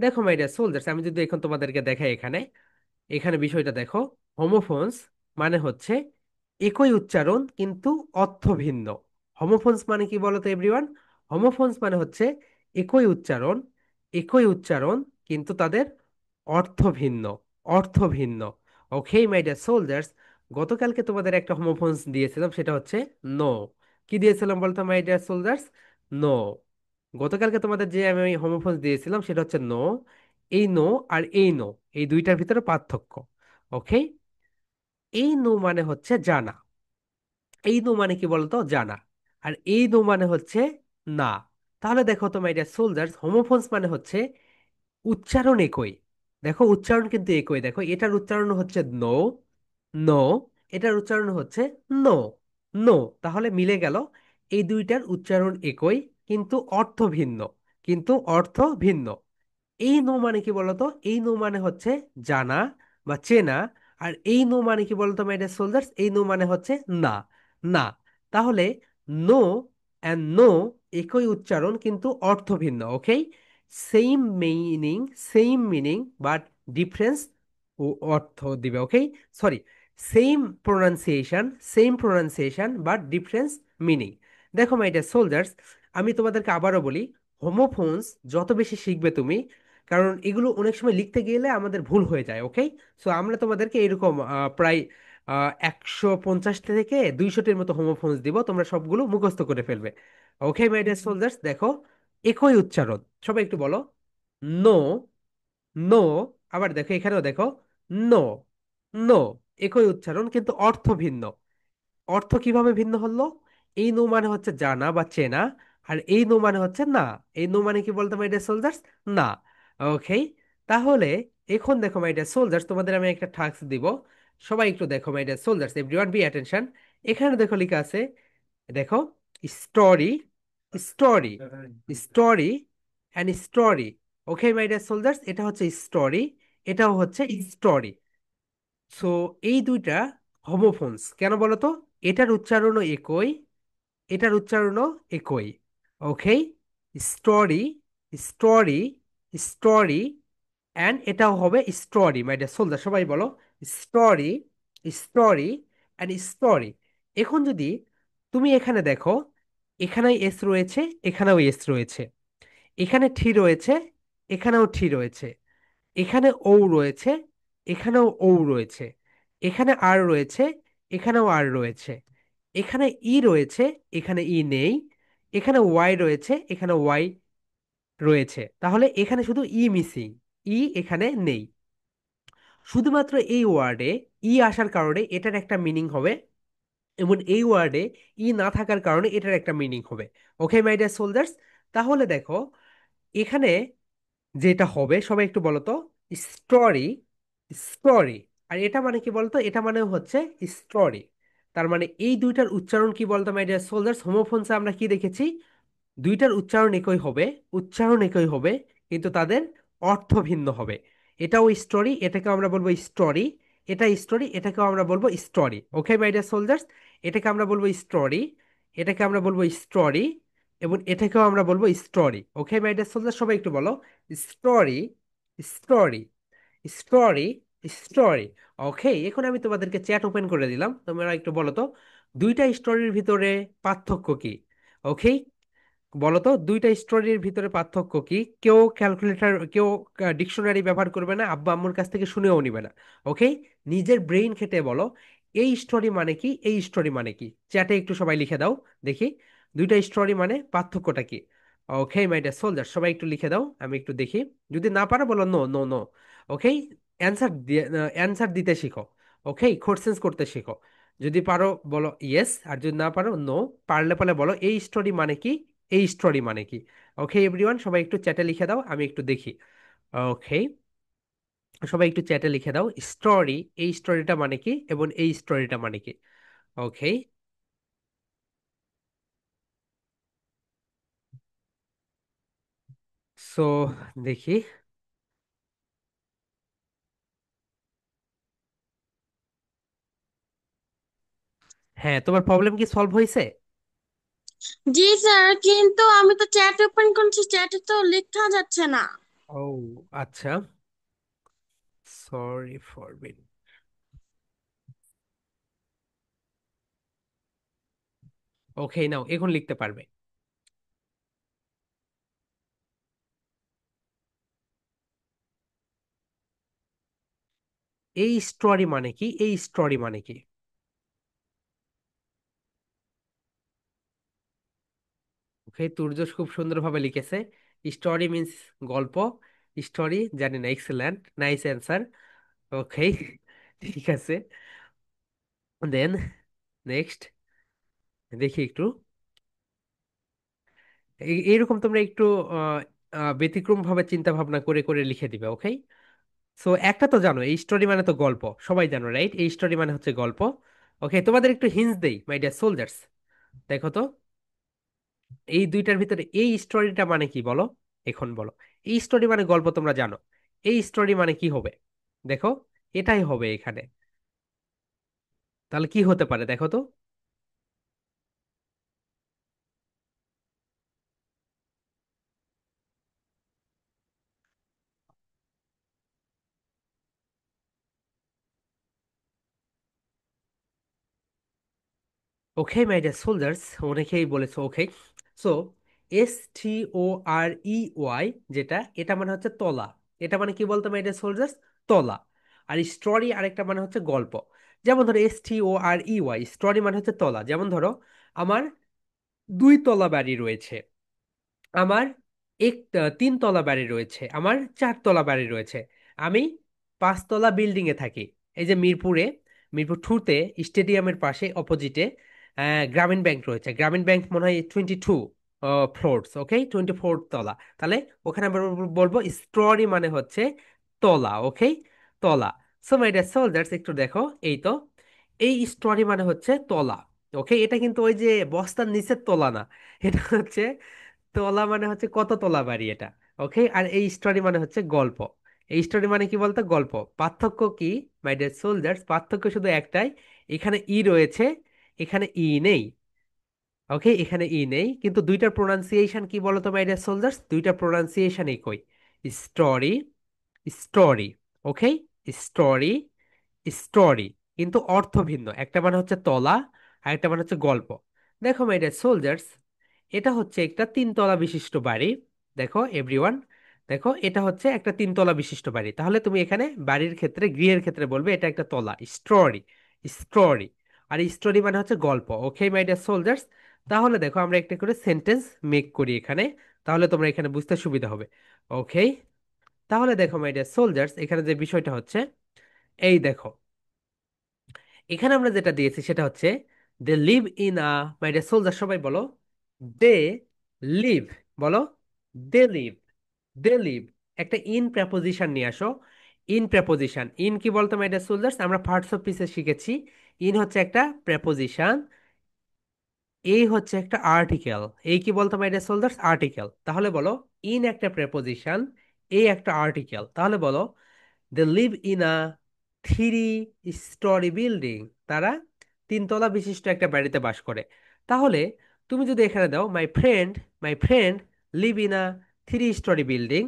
দেখো মাই ডিয়ার সোলজার্স, আমি যদি এখন তোমাদেরকে দেখাই, এখানে এখানে বিষয়টা দেখো। হোমোফোনস মানে হচ্ছে একই উচ্চারণ কিন্তু অর্থ ভিন্ন। হোমোফোনস মানে কি বলতো এভরিওয়ান? হোমোফোনস মানে হচ্ছে একই উচ্চারণ, একই উচ্চারণ কিন্তু তাদের অর্থ ভিন্ন, অর্থ ভিন্ন। ওকে মাই ডিয়ার সোলজার্স, গতকালকে তোমাদের একটা হোমোফোনস দিয়েছিলাম, সেটা হচ্ছে নো। কি দিয়েছিলাম বলতো মাই ডিয়ার সোলজার্স? নো। গতকালকে তোমাদের যে আমি হোমোফোনস দিয়েছিলাম সেটা হচ্ছে নো। এই নো আর এই নো, এই দুইটার ভিতরে পার্থক্য। ওকে, এই নো মানে হচ্ছে জানা, এই নো মানে কি বলতো? জানা। আর এই নো মানে হচ্ছে না। তাহলে দেখো তো মাই ডিয়ার সোলজার্স, হোমোফোনস মানে হচ্ছে উচ্চারণ একই। দেখো উচ্চারণ কিন্তু একই, দেখো এটার উচ্চারণ হচ্ছে নো, নো, এটার উচ্চারণ হচ্ছে নো, নো। তাহলে মিলে গেল, এই দুইটার উচ্চারণ একই কিন্তু অর্থ ভিন্ন, কিন্তু অর্থ ভিন্ন। এই নো মানে কি বলতো? এই নো মানে হচ্ছে জানা বা চেনা। আর এই নো মানে কি বলতো মাই ডিয়ার সোলজার্স? এই নো মানে হচ্ছে না, না। তাহলে নো অ্যান্ড নো একই উচ্চারণ কিন্তু অর্থ ভিন্ন। Okay, same meaning, same meaning but difference অর্থ দিবে। Okay, sorry, same pronunciation, same pronunciation but difference meaning. দেখো মাই ডিয়ার সোলজার্স, আমি তোমাদেরকে আবারও বলি, হোমোফোনস যত বেশি শিখবে তুমি, কারণ এগুলো অনেক সময় লিখতে গেলে আমাদের ভুল হয়ে যায়। ওকে, সো আমরা তোমাদেরকে এরকম প্রায় 150 থেকে 200-টির মতো হোমোফোনস দিব, তোমরা সবগুলো মুখস্থ করে ফেলবে। ওকে মাই ডিয়ার সোলজার্স দেখো, একই উচ্চারণ, সবাই একটু বলো নো, নো। আবার দেখো এখানেও দেখো নো, নো, একই উচ্চারণ কিন্তু অর্থ ভিন্ন। অর্থ কিভাবে ভিন্ন হলো? এই নো মানে হচ্ছে জানা বা চেনা, আর এই নো মানে হচ্ছে না। এই নো মানে কি বলতো মাই ডিয়ার সোলজার্স? না। ওকে, তাহলে এখন দেখো মাই ডিয়ার সোলজার্স, তোমাদের আমি একটা টাস্ক দিব। সবাই একটু দেখো my dear soldiers, everyone be attention. এখানে দেখো লেখা আছে, দেখো story, story, story and story. Okay my dear soldiers, এটা হচ্ছে স্টোরি, এটাও হচ্ছে স্টোরি। সো এই দুইটা হোমোফোনস কেন বলো তো? এটার উচ্চারণও একই, এটার উচ্চারণও একই। ওকে, স্টোরি, স্টোরি, স্টোরি, অ্যান্ড এটাও হবে স্টোরি। মাই ডিয়ার সোলজার সবাই বলো স্টোরি, স্টোরি অ্যান্ড স্টোরি। এখন যদি তুমি এখানে দেখো, এখানে এস রয়েছে, এখানেও এস রয়েছে, এখানে ঠি রয়েছে, এখানেও ঠি রয়েছে, এখানে ও রয়েছে, এখানেও ও রয়েছে, এখানে আর রয়েছে, এখানেও আর রয়েছে, এখানে ই রয়েছে, এখানে ই নেই, এখানে ওয়াই রয়েছে, এখানে ওয়াই রয়েছে। তাহলে এখানে শুধু ই মিসিং, ই এখানে নেই। শুধুমাত্র এই ওয়ার্ডে ই আসার কারণে এটার একটা মিনিং হবে, এবং এই ওয়ার্ডে ই না থাকার কারণে এটার একটা মিনিং হবে। ওকে মাই ডিয়ার সোলজার্স, তাহলে দেখো এখানে যেটা হবে, সবাই একটু বলো তো স্টোরি, স্টোরি। আর এটা মানে কি বলতো? এটা মানে হচ্ছে স্টোরি। তার মানে এই দুইটার উচ্চারণ কি বলতো মাই ডিয়ার সোলজার্স? হোমোফোনসে আমরা কি দেখেছি? দুইটার উচ্চারণ একই হবে, উচ্চারণ একই হবে, কিন্তু তাদের অর্থ ভিন্ন হবে। এটাও স্টোরি, এটাকে আমরা বলবো স্টোরি। এটা স্টোরি, এটাকেও আমরা বলবো story. Okay my dear soldiers, এটাকে আমরা বলবো স্টোরি, এটাকে আমরা বলবো স্টোরি, এবং এটাকেও আমরা বলবো story. Okay my dear soldiers, সবাই একটু বলো story, story, story, story. Okay, এখন আমি তোমাদেরকে চ্যাট ওপেন করে দিলাম, তোমরা একটু বলো তো দুইটা স্টোরির ভিতরে পার্থক্য কি। ওকে, বলো তো দুইটা স্টোরির ভিতরে পার্থক্য কি। কেউ ক্যালকুলেটর, কেউ ডিকশনারি ব্যবহার করবে না, আব্বা আম্মুর কাছ থেকে শুনেও নিবে না। ওকে, নিজের ব্রেইন খেটে বলো এই স্টোরি মানে কি, এই স্টোরি মানে কি। চ্যাটে একটু সবাই লিখে দাও দেখি দুইটা স্টোরি মানে পার্থক্যটা কি। ওকে মাই ডিয়ার সোলজার, সবাই একটু লিখে দাও, আমি একটু দেখি। যদি না পারো বলো নো নো নো। ওকে, অ্যান্সার দিয়ে অ্যান্সার দিতে শিখো। ওকে, কোশ্চেন্স করতে শিখো। যদি পারো বলো ইয়েস, আর যদি না পারো নো। পারলে পারলে বলো এই স্টোরি মানে কি, এই স্টোরি মানে কি। ওকে এভরিওয়ান, সবাই একটু চ্যাটে লিখে দাও, আমি একটু দেখি। ওকে, সবাই একটু চ্যাটে লিখে দাও স্টোরি, এই স্টোরিটা মানে কি এবং এই স্টোরিটা মানে কি। ওকে, সো দেখি। হ্যাঁ, তোমার প্রবলেম কি সলভ হয়েছে? জি স্যার, কিন্তু আমি তো চ্যাট ওপেন করছি, চ্যাটে তো লেখা যাচ্ছে না। ও আচ্ছা, সরি ফর বিট। ওকে নাও, এখন লিখতে পারবে। এই স্টোরি মানে কি, এই স্টোরি মানে কি। ওকে, তুর্য খুব সুন্দরভাবে লিখেছে। স্টোরি মিন্স গল্প, স্টোরি জানি না। Excellent, nice answer. ওকে, ঠিক আছে। দেন নেক্সট দেখি একটু। এইরকম তোমরা একটু ব্যতিক্রম ভাবে চিন্তা ভাবনা করে করে লিখে দিবে। ওকে, সো একটা তো জানো এই স্টোরি মানে তো গল্প, সবাই জানো রাইট, এই স্টোরি মানে হচ্ছে গল্প। ওকে, তোমাদের একটু হিন্টস দেই মাই ডিয়ার সোলজার্স। দেখো তো এই দুইটার ভিতরে এই স্টোরিটা মানে কি বলো। এখন বলো, এই স্টোরি মানে গল্প তোমরা জানো, এই স্টোরি মানে কি হবে। দেখো, এটাই হবে এখানে। তাহলে কি হতে পারে দেখো তো। ওকে মাই ডিয়ার সোলজার্স, অনেকেই বলেছে। ওকে, সো STOREY, যেটা এটা মানে হচ্ছে তলা। এটা মানে কি বলতো মাই ডিয়ার সোলজার্স, তলা। আর স্টোরি আরেকটা মানে হচ্ছে গল্প। যেমন ধরো STOREY, স্টোরি মানে হচ্ছে তলা। যেমন ধরো আমার দুই তলা বাড়ি রয়েছে, আমার তিন তলা বাড়ি রয়েছে, আমার চার তলা বাড়ি রয়েছে, আমি পাঁচতলা বিল্ডিং এ থাকি। এই যে মিরপুরে, মিরপুর টুতে স্টেডিয়ামের পাশে অপোজিটে গ্রামীণ ব্যাংক রয়েছে। গ্রামীণ ব্যাংক মনে হয় 22 ফ্লোরস। ওকে, 24 তলা। তাহলে ওখানে আমরা বলবো স্টোরি মানে হচ্ছে তলা। ওকে, তলা। সো মাই ডিয়ার সোলজার্স, একটু দেখো এই তো, এই স্টোরি মানে হচ্ছে তলা। ওকে, এটা কিন্তু ওই যে বস্তার নিচের তলা না, এটা হচ্ছে তলা মানে হচ্ছে কত তলা বাড়ি এটা। ওকে, আর এই স্টোরি মানে হচ্ছে গল্প। এই স্টোরি মানে কি বলতো, গল্প। পার্থক্য কি মাই ডিয়ার সোলজার্স, পার্থক্য শুধু একটাই, এখানে ই রয়েছে, এখানে ই নেই। ওকে, এখানে ই নেই, কিন্তু দুইটার প্রোনাউন্সিয়েশন কি বলতো মাই ডিয়ার সোলজার্স, দুইটার প্রোনাউন্সিয়েশন একই। Story, story. Okay, story, story, কিন্তু অর্থ ভিন্ন। একটা মানে হচ্ছে তলা, আর একটা মানে হচ্ছে গল্প। দেখো মাই ডিয়ার সোলজার্স, এটা হচ্ছে একটা তিনতলা বিশিষ্ট বাড়ি। দেখো এভরিওয়ান, দেখো এটা হচ্ছে একটা তিনতলা বিশিষ্ট বাড়ি। তাহলে তুমি এখানে বাড়ির ক্ষেত্রে, গৃহের ক্ষেত্রে বলবে এটা একটা তলা, স্টোরি, স্টোরি। আর স্টোরি মানে হচ্ছে গল্প। ওকে মাই ডিয়ার সোলজার্স, তাহলে দেখো আমরা একটা করে সেন্টেন্স মেক করি এখানে, তাহলে তোমরা এখানে বুঝতে সুবিধা হবে। ওকে, তাহলে দেখো মাই ডিয়ার সোলজার্স, এখানে যে বিষয়টা হচ্ছে এই দেখো, এখানে আমরা যেটা দিয়েছি সেটা হচ্ছে they live in a, my dear soldier সবাই বলো দে লিভ, বলো দে লিভ, দে লিভ। একটা ইন প্রেপোজিশন নিয়ে আসো। ইন প্রেপোজিশন, ইন কি বলতো মাই ডিয়ার সোলজার্স, আমরা পার্টস অফ স্পিচে শিখেছি ইন হচ্ছে একটা প্রেপোজিশন, এই হচ্ছে একটা আর্টিকেল। এই কি বলতো মাই ডিয়ার সোলজার্স, আর্টিকেল। তাহলে বলো ইন একটা প্রেপোজিশন, এই একটা আর্টিকেল, তাহলে বলো they live in a three storey building. তারা তিনতলা বিশিষ্ট একটা বাড়িতে বাস করে। তাহলে তুমি যদি এখানে দাও my friend leave in a three storey building,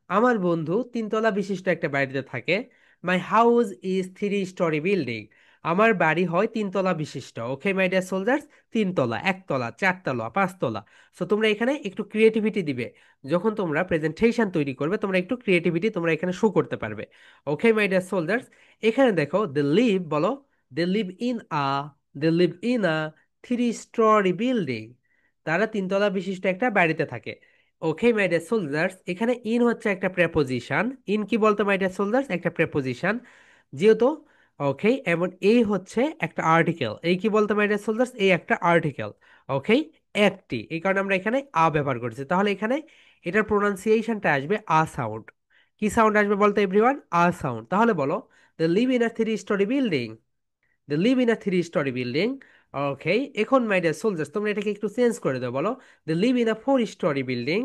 আমার বন্ধু তিনতলা বিশিষ্ট একটা বাড়িতে থাকে। My house is three storey building, আমার বাড়ি হয় তিনতলা বিশিষ্ট। ওকে মাই ডিয়ার সোলজার্স, তিনতলা, একতলা, চারতলা, পাঁচতলা। সো তোমরা এখানে একটু ক্রিয়েটিভিটি দিবে। যখন তোমরা প্রেজেন্টেশন তৈরি করবে তোমরা একটু ক্রিয়েটিভিটি তোমরা এখানে শো করতে পারবে। ওকে মাই ডিয়ার সোলজার্স, এখানে দেখো দে লিভ, বলো they live in a they live in a three storey building, তারা তিনতলা বিশিষ্ট একটা বাড়িতে থাকে। ওকে মাই ডিয়ার সোলজার্স, এখানে ইন হচ্ছে একটা প্রেপোজিশন। ইন কি বলতো মাই ডিয়ার সোলজার্স? একটা প্রেপোজিশন যেহেতু। ওকে, এবং এই হচ্ছে একটা আর্টিকেল। এই কি বলতো মাই ডিয়ার সোলজার্স? এই একটা আর্টিকেল। ওকে, একটি, এই কারণে আমরা এখানে আ ব্যবহার করছি। তাহলে এখানে এটার প্রোনাউন্সিয়েশনটা আসবে আ সাউন্ড। কি সাউন্ড আসবে বলতো এভরিওয়ান? আ সাউন্ড। তাহলে বলো the live in a three storey building, the live in a three storey building. Okay, এখন মাই ডিয়ার সোলজার্স তোমরা এটাকে একটু চেঞ্জ করে দাও, বলো the live in a four story building,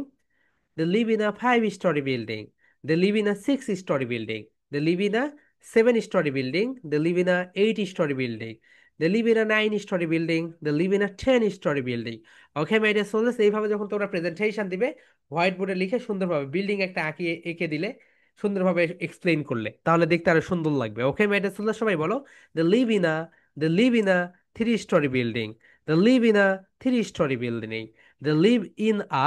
they live in a five-story building, they live in a six-story building, they live in a seven-story building, they live in a eight-story building, they live in a nine-story building, they live in a ten-story building. Okay my dear soldiers, এইভাবে যখন তোমরা প্রেজেন্টেশন দিবে হোয়াইট বোর্ডে লিখে সুন্দরভাবে বিল্ডিং একটা আঁকিয়ে এঁকে দিলে, সুন্দরভাবে এক্সপ্লেইন করলে, তাহলে দেখতে আরো সুন্দর লাগবে। ওকে মাই ডিয়ার সোলজার্স, সবাই বলো they live in a they live in a three storey building, they live in a three storey building, they live in a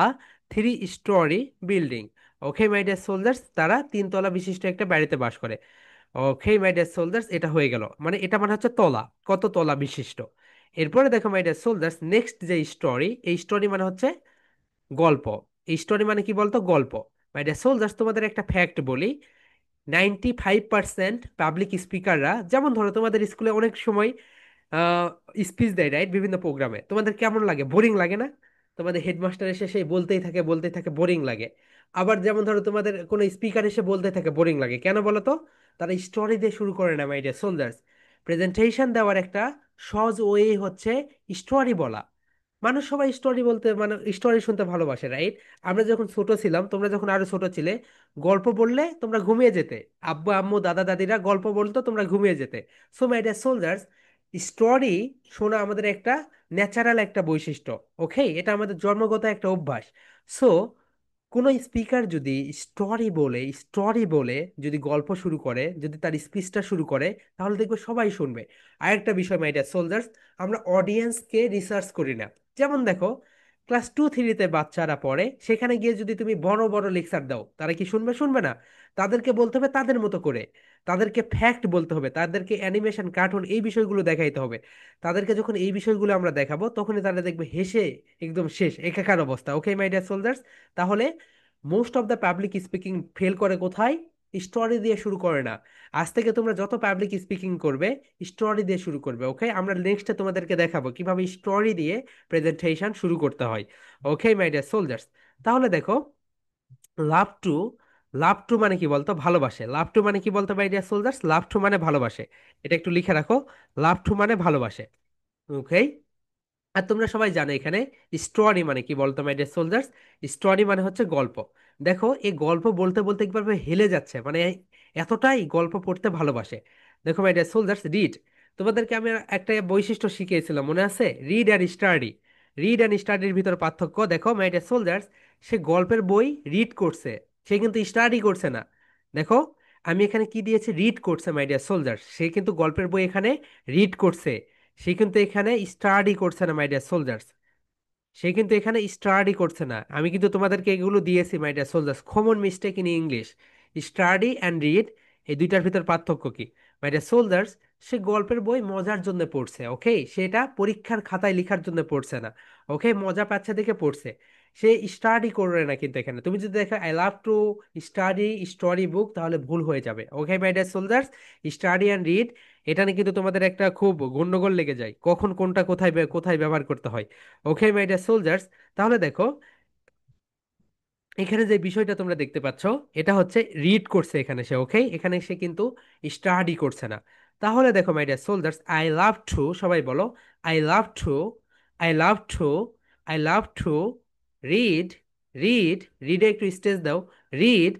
three storey building. Okay my dear soldiers, তারা তিনতলা বিশিষ্ট একটা বাড়িতে বাস করে। ওকে মাই ডিয়ার সোলজার্স, এটা হয়ে গেল, মানে এটা মানে হচ্ছে তলা, কত তলা বিশিষ্ট। এরপরে দেখো মাই ডিয়ার সোলজার্স, নেক্সট যে স্টোরি, এই স্টোরি মানে হচ্ছে গল্প। এই স্টোরি মানে কি বলতো? গল্প। মাই ডিয়ার সোলজার্স, তোমাদের একটা ফ্যাক্ট বলি, 95% পাবলিক স্পিকাররা, যেমন ধরো তোমাদের স্কুলে অনেক সময় স্পিচ দেয়, রাইট? বিভিন্ন প্রোগ্রামে তোমাদের কেমন লাগে? বোরিং লাগে না? তোমাদের হেডমাস্টার এসে সেই বলতেই থাকে, বোরিং লাগে। আবার যেমন ধরো তোমাদের কোনো স্পিকার এসে বলতে থাকে, বোরিং লাগে কেন বলো তো? তারা স্টোরি দিয়ে শুরু করে না মাই ডিয়ার সোলজার্স। প্রেজেন্টেশন দেওয়ার একটা সহজ ওয়ে হচ্ছে স্টোরি বলা। মানুষ সবাই স্টোরি বলতে, মানে স্টোরি শুনতে ভালোবাসে, রাইট? আমরা যখন ছোট ছিলাম, তোমরা যখন আরো ছোট ছিলে, গল্প বললে তোমরা ঘুমিয়ে যেতে। আব্বু আম্মু দাদা দাদিরা গল্প বলতো, তোমরা ঘুমিয়ে যেতে। So my dear soldiers, story শোনা আমাদের একটা ন্যাচারাল একটা বৈশিষ্ট্য। ওকে, এটা আমাদের জন্মগত একটা অভ্যাস। সো কোনো স্পিকার যদি স্টোরি বলে যদি গল্প শুরু করে, যদি তার স্পিচটা শুরু করে, তাহলে দেখবে সবাই শুনবে। আরেকটা বিষয় মাই ডিয়ার সোলজার্স, আমরা অডিয়েন্সকে রিসার্চ করি না। যেমন দেখো, ক্লাস 2-3-তে বাচ্চারা পড়ে, সেখানে গিয়ে যদি তুমি বড় বড় লেকচার দাও, তারা কি শুনবে? শুনবে না। তাদেরকে বলতে হবে তাদের মতো করে, তাদেরকে ফ্যাক্ট বলতে হবে, তাদেরকে অ্যানিমেশন, কার্টুন, এই বিষয়গুলো দেখাইতে হবে। তাদেরকে যখন এই বিষয়গুলো আমরা দেখাবো, তখনই তারা দেখবে হেসে একদম শেষ একাকার অবস্থা। ওকে মাই ডিয়ার সোলজার্স, তাহলে most of the public speaking fail করে কোথায়? স্টোরি দিয়ে শুরু করে না। আজ থেকে তোমরা যত পাবলিক স্পিকিং করবে, স্টোরি দিয়ে শুরু করবে। ওকে, আমরা নেক্সটে তোমাদেরকে দেখাবো কিভাবে স্টোরি দিয়ে প্রেজেন্টেশন শুরু করতে হয়। ওকে মাই ডিয়ার সোলজার্স, তাহলে দেখো লাভ টু, লাভ টু মানে কি বলতো? ভালোবাসে। লাভ টু মানে কি বলতো my dear soldiers? Love to মানে ভালোবাসে। এটা একটু লিখে রাখো, লাভ টু মানে ভালোবাসে। ওকে, আর তোমরা সবাই জানো এখানে স্টোরি মানে কি বলতো মাই ডিয়ার সোলজার্স? স্টোরি মানে হচ্ছে গল্প। দেখো এই গল্প বলতে বলতে একবার হেলে যাচ্ছে, মানে এতটাই গল্প পড়তে ভালোবাসে। দেখো মাই ডিয়ার সোলজার্স, রিড, তোমাদেরকে আমি একটা বৈশিষ্ট্য শিখিয়েছিলাম, মনে আছে? রিড আর স্টাডি। রিড অ্যান্ড স্টাডির ভিতর পার্থক্য দেখো মাই ডিয়ার সোলজার্স। সে গল্পের বই রিড করছে, সে কিন্তু স্টাডি করছে না। দেখো আমি এখানে কি দিয়েছি? রিড করছে মাই ডিয়ার সোলজার্স, সে কিন্তু গল্পের বই এখানে রিড করছে, সে কিন্তু এখানে স্টাডি করছে না মাই ডিয়ার সোলজার্স। সে কিন্তু এখানে স্টাডি করছে না। আমি কিন্তু তোমাদেরকে এগুলো দিয়েছি my dear soldiers, common mistake in English. Study and read, এই দুইটার ভিতর পার্থক্য কি মাই ডিয়ার সোলজার্স? সে গল্পের বই মজার জন্য পড়ছে। ওকে, সেটা পরীক্ষার খাতায় লেখার জন্য পড়ছে না। ওকে, মজা পাচ্ছে দেখে পড়ছে। সে স্টাডি করবে না, কিন্তু এখানে তুমি যদি দেখো I love to study story book, তাহলে ভুল হয়ে যাবে। Okay my dear soldiers, study and read, এটা নিয়ে কিন্তু তোমাদের একটা খুব গন্ডগোল লেগে যায়, কখন কোনটা কোথায় কোথায় ব্যবহার করতে হয়। ওকে মাই ডিয়ার সোলজার্স, তাহলে দেখো এখানে যে বিষয়টা তোমরা দেখতে পাচ্ছ, এটা হচ্ছে রিড করছে এখানে সে। ওকে, এখানে সে কিন্তু স্টাডি করছে না। তাহলে দেখো my dear soldiers, I love to, সবাই বলো I love to, I love to, I love to read, read, রিডে একটু স্টেজ দাও, রিড,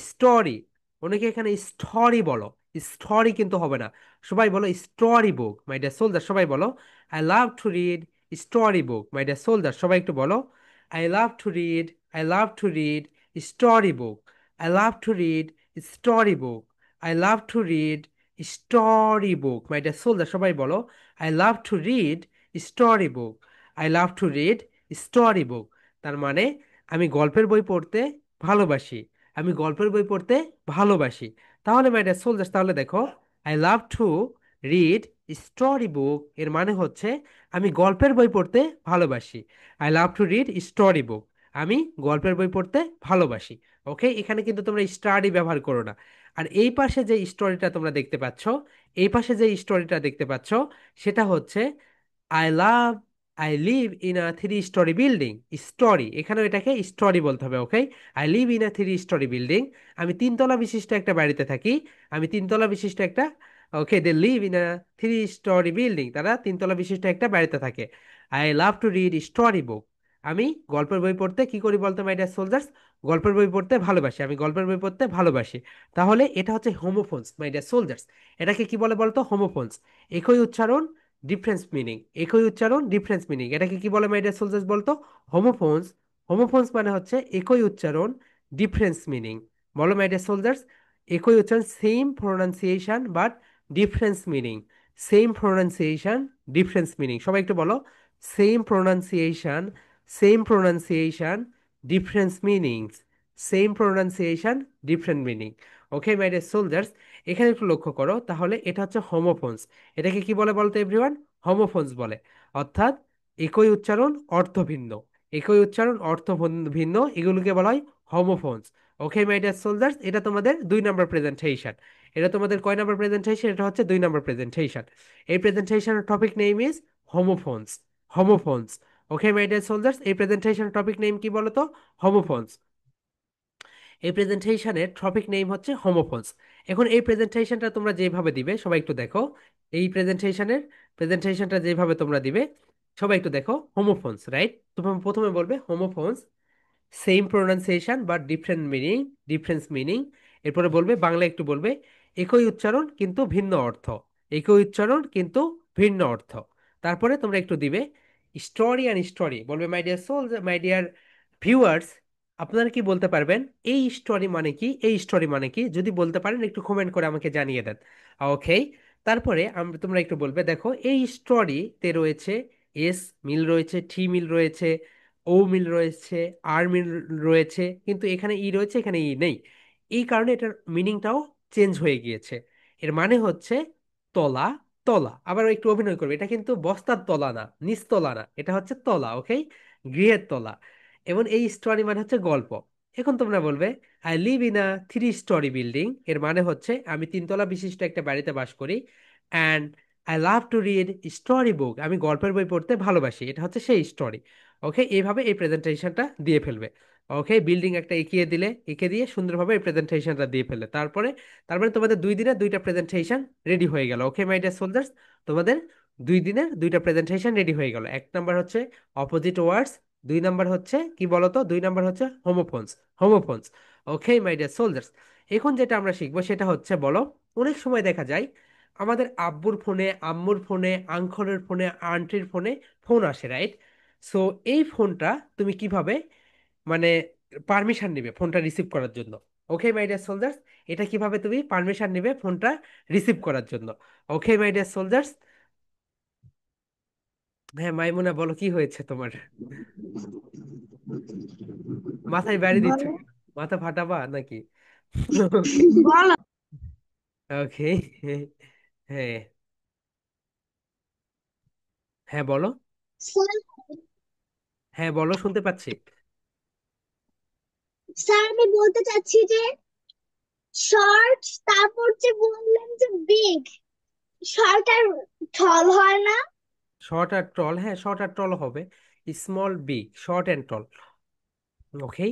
স্টোরি। অনেকে এখানে স্টোরি বলো, স্টোরি কিন্তু হবে না। সবাই বলো স্টোরি বুক মাই ডিয়ার সোলজার, সবাই বলো I love to read story book my dear soldier, সবাই একটু বলো I love to read, I love to read story book, I love to read story book, I love to read story book my dear soldier, সবাই বলো I love to read story book, I love to read story বুক। তার মানে আমি গল্পের বই পড়তে ভালোবাসি, আমি গল্পের বই পড়তে ভালোবাসি। তাহলে মাই ডিয়ার সোলজার্স, তাহলে দেখো I love to read story বুক এর মানে হচ্ছে আমি গল্পের বই পড়তে ভালোবাসি। I love to read story book, আমি গল্পের বই পড়তে ভালোবাসি। ওকে, এখানে কিন্তু তোমরা স্টাডি ব্যবহার করো না। আর এই পাশে যে স্টোরিটা তোমরা দেখতে পাচ্ছ, এই পাশে যে স্টোরিটা দেখতে পাচ্ছ, সেটা হচ্ছে I love, I live in a three storey building. Storey, এখানেও এটাকে স্টোরি বলতে হবে। Okay, I live in a three storey building, আমি তিনতলা বিশিষ্ট একটা বাড়িতে থাকি, আমি তিনতলা বিশিষ্ট একটা, okay they live in a three storey building, তারা তিনতলা বিশিষ্ট একটা বাড়িতে থাকে। I love to read story book, আমি গল্পের বই পড়তে কি করি বলতো মাই ডিয়ার সোলজার্স, গল্পের বই পড়তে ভালোবাসি, আমি গল্পের বই পড়তে ভালোবাসি। তাহলে এটা হচ্ছে হোমোফোনস মাই ডিয়ার সোলজার্স। এটাকে কি বলে বলতো? হোমোফোনস। একই উচ্চারণ ডিফারেন্স মিনিং, একই উচ্চারণ ডিফারেন্স মিনিং, এটাকে কি বলে মাই ডিয়ার সোলজার্স বলতো? হোমোফোনস। হোমোফোনস মানে হচ্ছে একই উচ্চারণ ডিফারেন্স মিনিং। বলো মাই ডিয়ার সোলজার্স, একই উচ্চারণ same pronunciation but difference meaning, same pronunciation difference meaning, সবাই একটু বলো same pronunciation, same pronunciation difference meanings, same pronunciation different meaning. Okay my dear soldiers, এখানে একটু লক্ষ্য করো, তাহলে এটা হচ্ছে হোমোফোনস। এটাকে কি বলে বলতো এভরিওয়ান? হোমোফোনস বলে। অর্থাৎ একই উচ্চারণ অর্থ ভিন্ন, একই উচ্চারণ অর্থ ভিন্ন, এগুলোকে বলা হয় homophones. Okay my dear soldiers, এটা তোমাদের 2 নম্বর প্রেজেন্টেশন। এটা তোমাদের কয় নাম্বার প্রেজেন্টেশন? এটা হচ্ছে 2 নম্বর প্রেজেন্টেশন। এই প্রেজেন্টেশনের topic name is homophones, homophones. Okay my dear soldiers, এই প্রেজেন্টেশনের টপিক নেম কি বলো তো? হোমোফোনস। এই প্রেজেন্টেশনের টপিক নেম হচ্ছে হোমোফোনস। এখন এই প্রেজেন্টেশনটা তোমরা যেভাবে দিবে সবাই একটু দেখো, এই প্রেজেন্টেশনটা যেভাবে তোমরা দিবে সবাই একটু দেখো, হোমোফোনস রাইট, তুমি প্রথমে বলবে homophones, same pronunciation but different meaning, difference meaning. এরপরে বলবে বাংলা একটু বলবে একই উচ্চারণ কিন্তু ভিন্ন অর্থ, একই উচ্চারণ কিন্তু ভিন্ন অর্থ। তারপরে তোমরা একটু দিবে স্টোরি অ্যান্ড স্টোরি, বলবে my dear soul, my dear viewers, আপনারা কি বলতে পারবেন এই স্টোরি মানে কি, এই স্টোরি মানে কি? যদি বলতে পারেন একটু কমেন্ট করে আমাকে জানিয়ে দেন। ওকে, তারপরে তোমরা একটু বলবে দেখো এই স্টোরিতে রয়েছে এস মিল রয়েছে, টি মিল রয়েছে, ও মিল রয়েছে, আর মিল রয়েছে, কিন্তু এখানে ই রয়েছে, এখানে ই নেই। এই কারণে এটার মিনিংটাও চেঞ্জ হয়ে গিয়েছে। এর মানে হচ্ছে তলা, তলা। আবার একটু অভিনয় করবে, এটা কিন্তু বস্তার তলা না, নিচতলা না, এটা হচ্ছে তলা। ওকে, গৃহের তলা। এবং এই স্টোরি মানে হচ্ছে গল্প। এখন তোমরা বলবে I live in a three storey building, এর মানে হচ্ছে আমি তিনতলা বিশিষ্ট একটা বাড়িতে বাস করি। And I love to read story book, আমি গল্পের বই পড়তে ভালোবাসি, এটা হচ্ছে সেই স্টোরি। ওকে, এইভাবে এই প্রেজেন্টেশনটা দিয়ে ফেলবে। ওকে, বিল্ডিং একটা এঁকিয়ে দিলে, এঁকে দিয়ে সুন্দরভাবে এই প্রেজেন্টেশনটা দিয়ে ফেললে, তারপরে তারপরে তোমাদের 2 দিনে 2টা প্রেজেন্টেশন রেডি হয়ে গেল। ওকে মাই ডিয়ার সোলজার্স, তোমাদের 2 দিনের 2টা প্রেজেন্টেশন রেডি হয়ে গেল। 1 নাম্বার হচ্ছে অপোজিট ওয়ার্ডস, 2 নাম্বার হচ্ছে কি বলতো, 2 নাম্বার হচ্ছে homophones, homophones. Okay my dear soldiers, এখন যেটা আমরা শিখবো সেটা হচ্ছে বলো, অনেক সময় দেখা যায় আমাদের আব্বুর ফোনে, আম্মুর ফোনে, আঙ্কলের ফোনে, আন্টির ফোনে ফোন আসে, রাইট? সো এই ফোনটা তুমি কিভাবে মানে পারমিশন নেবে ফোনটা রিসিভ করার জন্য? ওকে মাই ডিয়ার সোলজার্স, এটা কিভাবে তুমি পারমিশন নেবে ফোনটা রিসিভ করার জন্য? ওকে মাই ডিয়ার সোলজার্স, হ্যাঁ মাইমুনা বলো কি হয়েছে তোমার? মাথায় বাড়ি দিচ্ছ বলো। কেন? মাথা ফাটাবা নাকি? ওকে, বলো। ওকে, হ্যাঁ, হ্যাঁ বলো, স্যার, হ্যাঁ বলো, শুনতে পাচ্ছি। স্যার আমি বলতে চাচ্ছি যে শর্ট, তারপর যে বললেন যে বিগ, শর্ট আর ঢল হয় না? শর্ট আর টল, হ্যাঁ শর্ট আর টল হবে, স্মল বিগ, শর্ট অ্যান্ড টল। ওকে,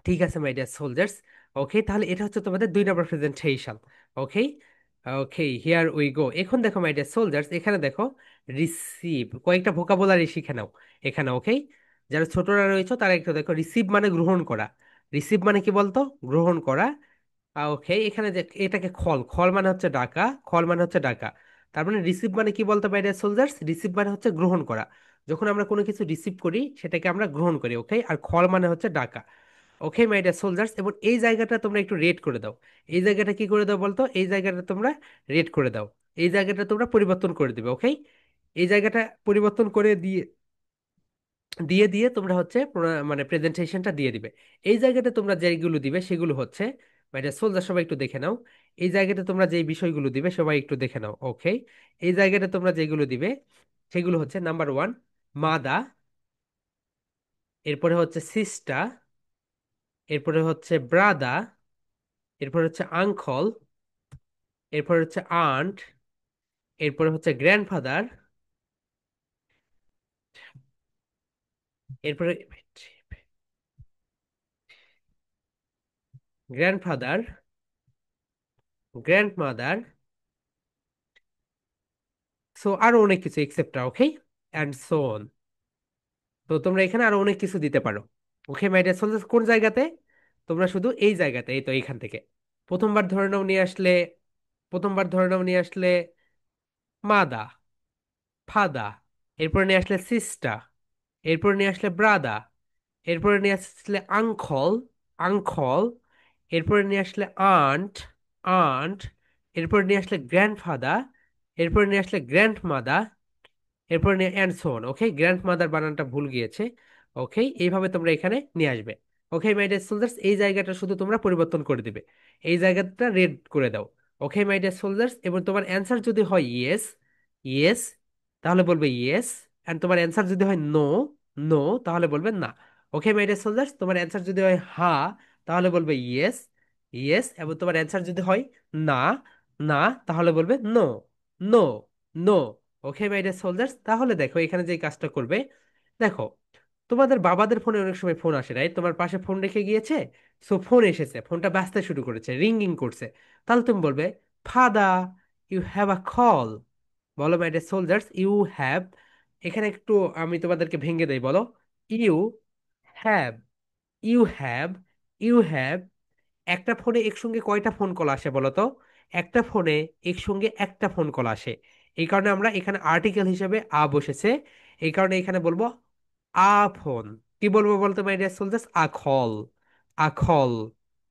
ঠিক আছে মাই ডিয়ার সোলজার্স। ওকে, তাহলে এটা হচ্ছে তোমাদের 2 নম্বর presentation. Okay, okay here we go. এখন দেখো মাই ডিয়ার সোলজার্স, এখানে দেখো রিসিভ, কয়েকটা ভোকাবুলারি শিখে নাও এখানে। ওকে, যারা ছোটরা রয়েছে তারা একটু দেখো, রিসিভ মানে গ্রহণ করা, রিসিভ মানে কি বলতো? গ্রহণ করা। ওকে, এখানে যে এটাকে খল, খল মানে হচ্ছে ডাকা, খল মানে হচ্ছে ডাকা। তার মানে রিসিভ মানে কি বলতো মাই ডিয়ার সোলজার্স? রিসিভ মানে হচ্ছে গ্রহণ করা। যখন আমরা কোনো কিছু রিসিভ করি সেটাকে আমরা গ্রহণ করি, ওকে। আর খল মানে হচ্ছে ডাকা। ওকে মাই ডিয়ার সোলজার্স, এবং এই জায়গাটা তোমরা একটু রেট করে দাও। এই জায়গাটা কি করে দাও বলতো? এই জায়গাটা তোমরা রেট করে দাও। এই জায়গাটা তোমরা পরিবর্তন করে দিবে, ওকে। এই জায়গাটা পরিবর্তন করে দিয়ে দিয়ে দিয়ে তোমরা হচ্ছে মানে প্রেজেন্টেশনটা দিয়ে দিবে। এই জায়গাটা তোমরা যেগুলো দিবে সেগুলো হচ্ছে, মানে সোলজার সবাই একটু দেখে নাও। এই জায়গাটা তোমরা যে বিষয়গুলো দিবে সবাই একটু দেখে নাও, ওকে। এই জায়গাটা তোমরা যেগুলো দিবে সেগুলো হচ্ছে, নাম্বার ওয়ান, মাদা। এরপরে হচ্ছে সিস্টা। এরপরে হচ্ছে ব্রাদা। এরপরে হচ্ছে আঙ্কল। এরপরে হচ্ছে আন্ট। এরপরে হচ্ছে গ্র্যান্ডফাদার। এরপরে গ্র্যান্ডফাদার, গ্র্যান্ডমাদার। সো আরো অনেক কিছু এক্সেপ্ট্রা, ওকে, অ্যান্ড সো অন। তো তোমরা এখানে আরো অনেক কিছু দিতে পারো। ওকে মাই ডিয়ার সোলজার্স, কোন জায়গাতে? তোমরা শুধু এই জায়গাতে, এই তো এইখান থেকে প্রথমবার ধরে নাও নিয়ে আসলে, প্রথমবার ধরে নাও নিয়ে আসলে মাদা, ফাদা। এরপরে নিয়ে আসলে সিস্টা। এরপরে নিয়ে আসলে ব্রাদা। এরপরে নিয়ে আসলে আঙ্কল, আঙ্কল। এরপরে নিয়ে আসলে আন্ট, আন্ট। এরপরে নিয়ে আসলে গ্র্যান্ডফাদার। এরপরে নিয়ে আসলে গ্র্যান্ডমাদার। এরপর নিয়ে and so on, okay. Grand mother বানানটা ভুল গিয়েছে। ওকে, এইভাবে তোমরা এখানে নিয়ে আসবে। ওকে মাই ডিয়ার সোলজার্স, এই জায়গাটা শুধু তোমরা পরিবর্তন করে দিবে। এই জায়গাটা রেড করে দাও। ওকে মাই ডিয়ার সোলজার্স, এবং তোমার অ্যান্সার যদি হয় ইয়েস, ইয়েস, তাহলে বলবে ইয়েস। অ্যান্ড তোমার অ্যান্সার যদি হয় নো, নো, তাহলে বলবে না। ওকে মাই ডিয়ার সোলজার্স, তোমার অ্যান্সার যদি হয় হা, তাহলে বলবে ইয়েস, ইয়েস। এবং তোমার অ্যান্সার যদি হয় না, না, তাহলে বলবে no, no, no. Okay my dear soldiers, তাহলে দেখো এখানে যে কাজটা করবে, দেখো তোমাদের বাবাদের ফোনে অনেক সময় ফোন আসে, রাইট? তোমার পাশে ফোন রেখে গিয়েছে, সো ফোন এসেছে, ফোনটা বাজতে শুরু করেছে, রিঙ্গিং করছে। তাহলে তুমি বলবে, father, you have a call. বলো my dear soldiers, you have, এখানে একটু আমি তোমাদেরকে ভেঙে দেই, বলো you have, you have, you have. একটা ফোনে একসঙ্গে কয়টা ফোন কল আসে বলো তো? একটা ফোনে একসঙ্গে একটা ফোন কল আসে। এই কারণে আমরা এখানে আর্টিকেল হিসেবে আ বসেছে। এই কারণে এখানে বলবো আ ফোন। কি বলবো বলতো my dear soldiers? Akhol, Akhol,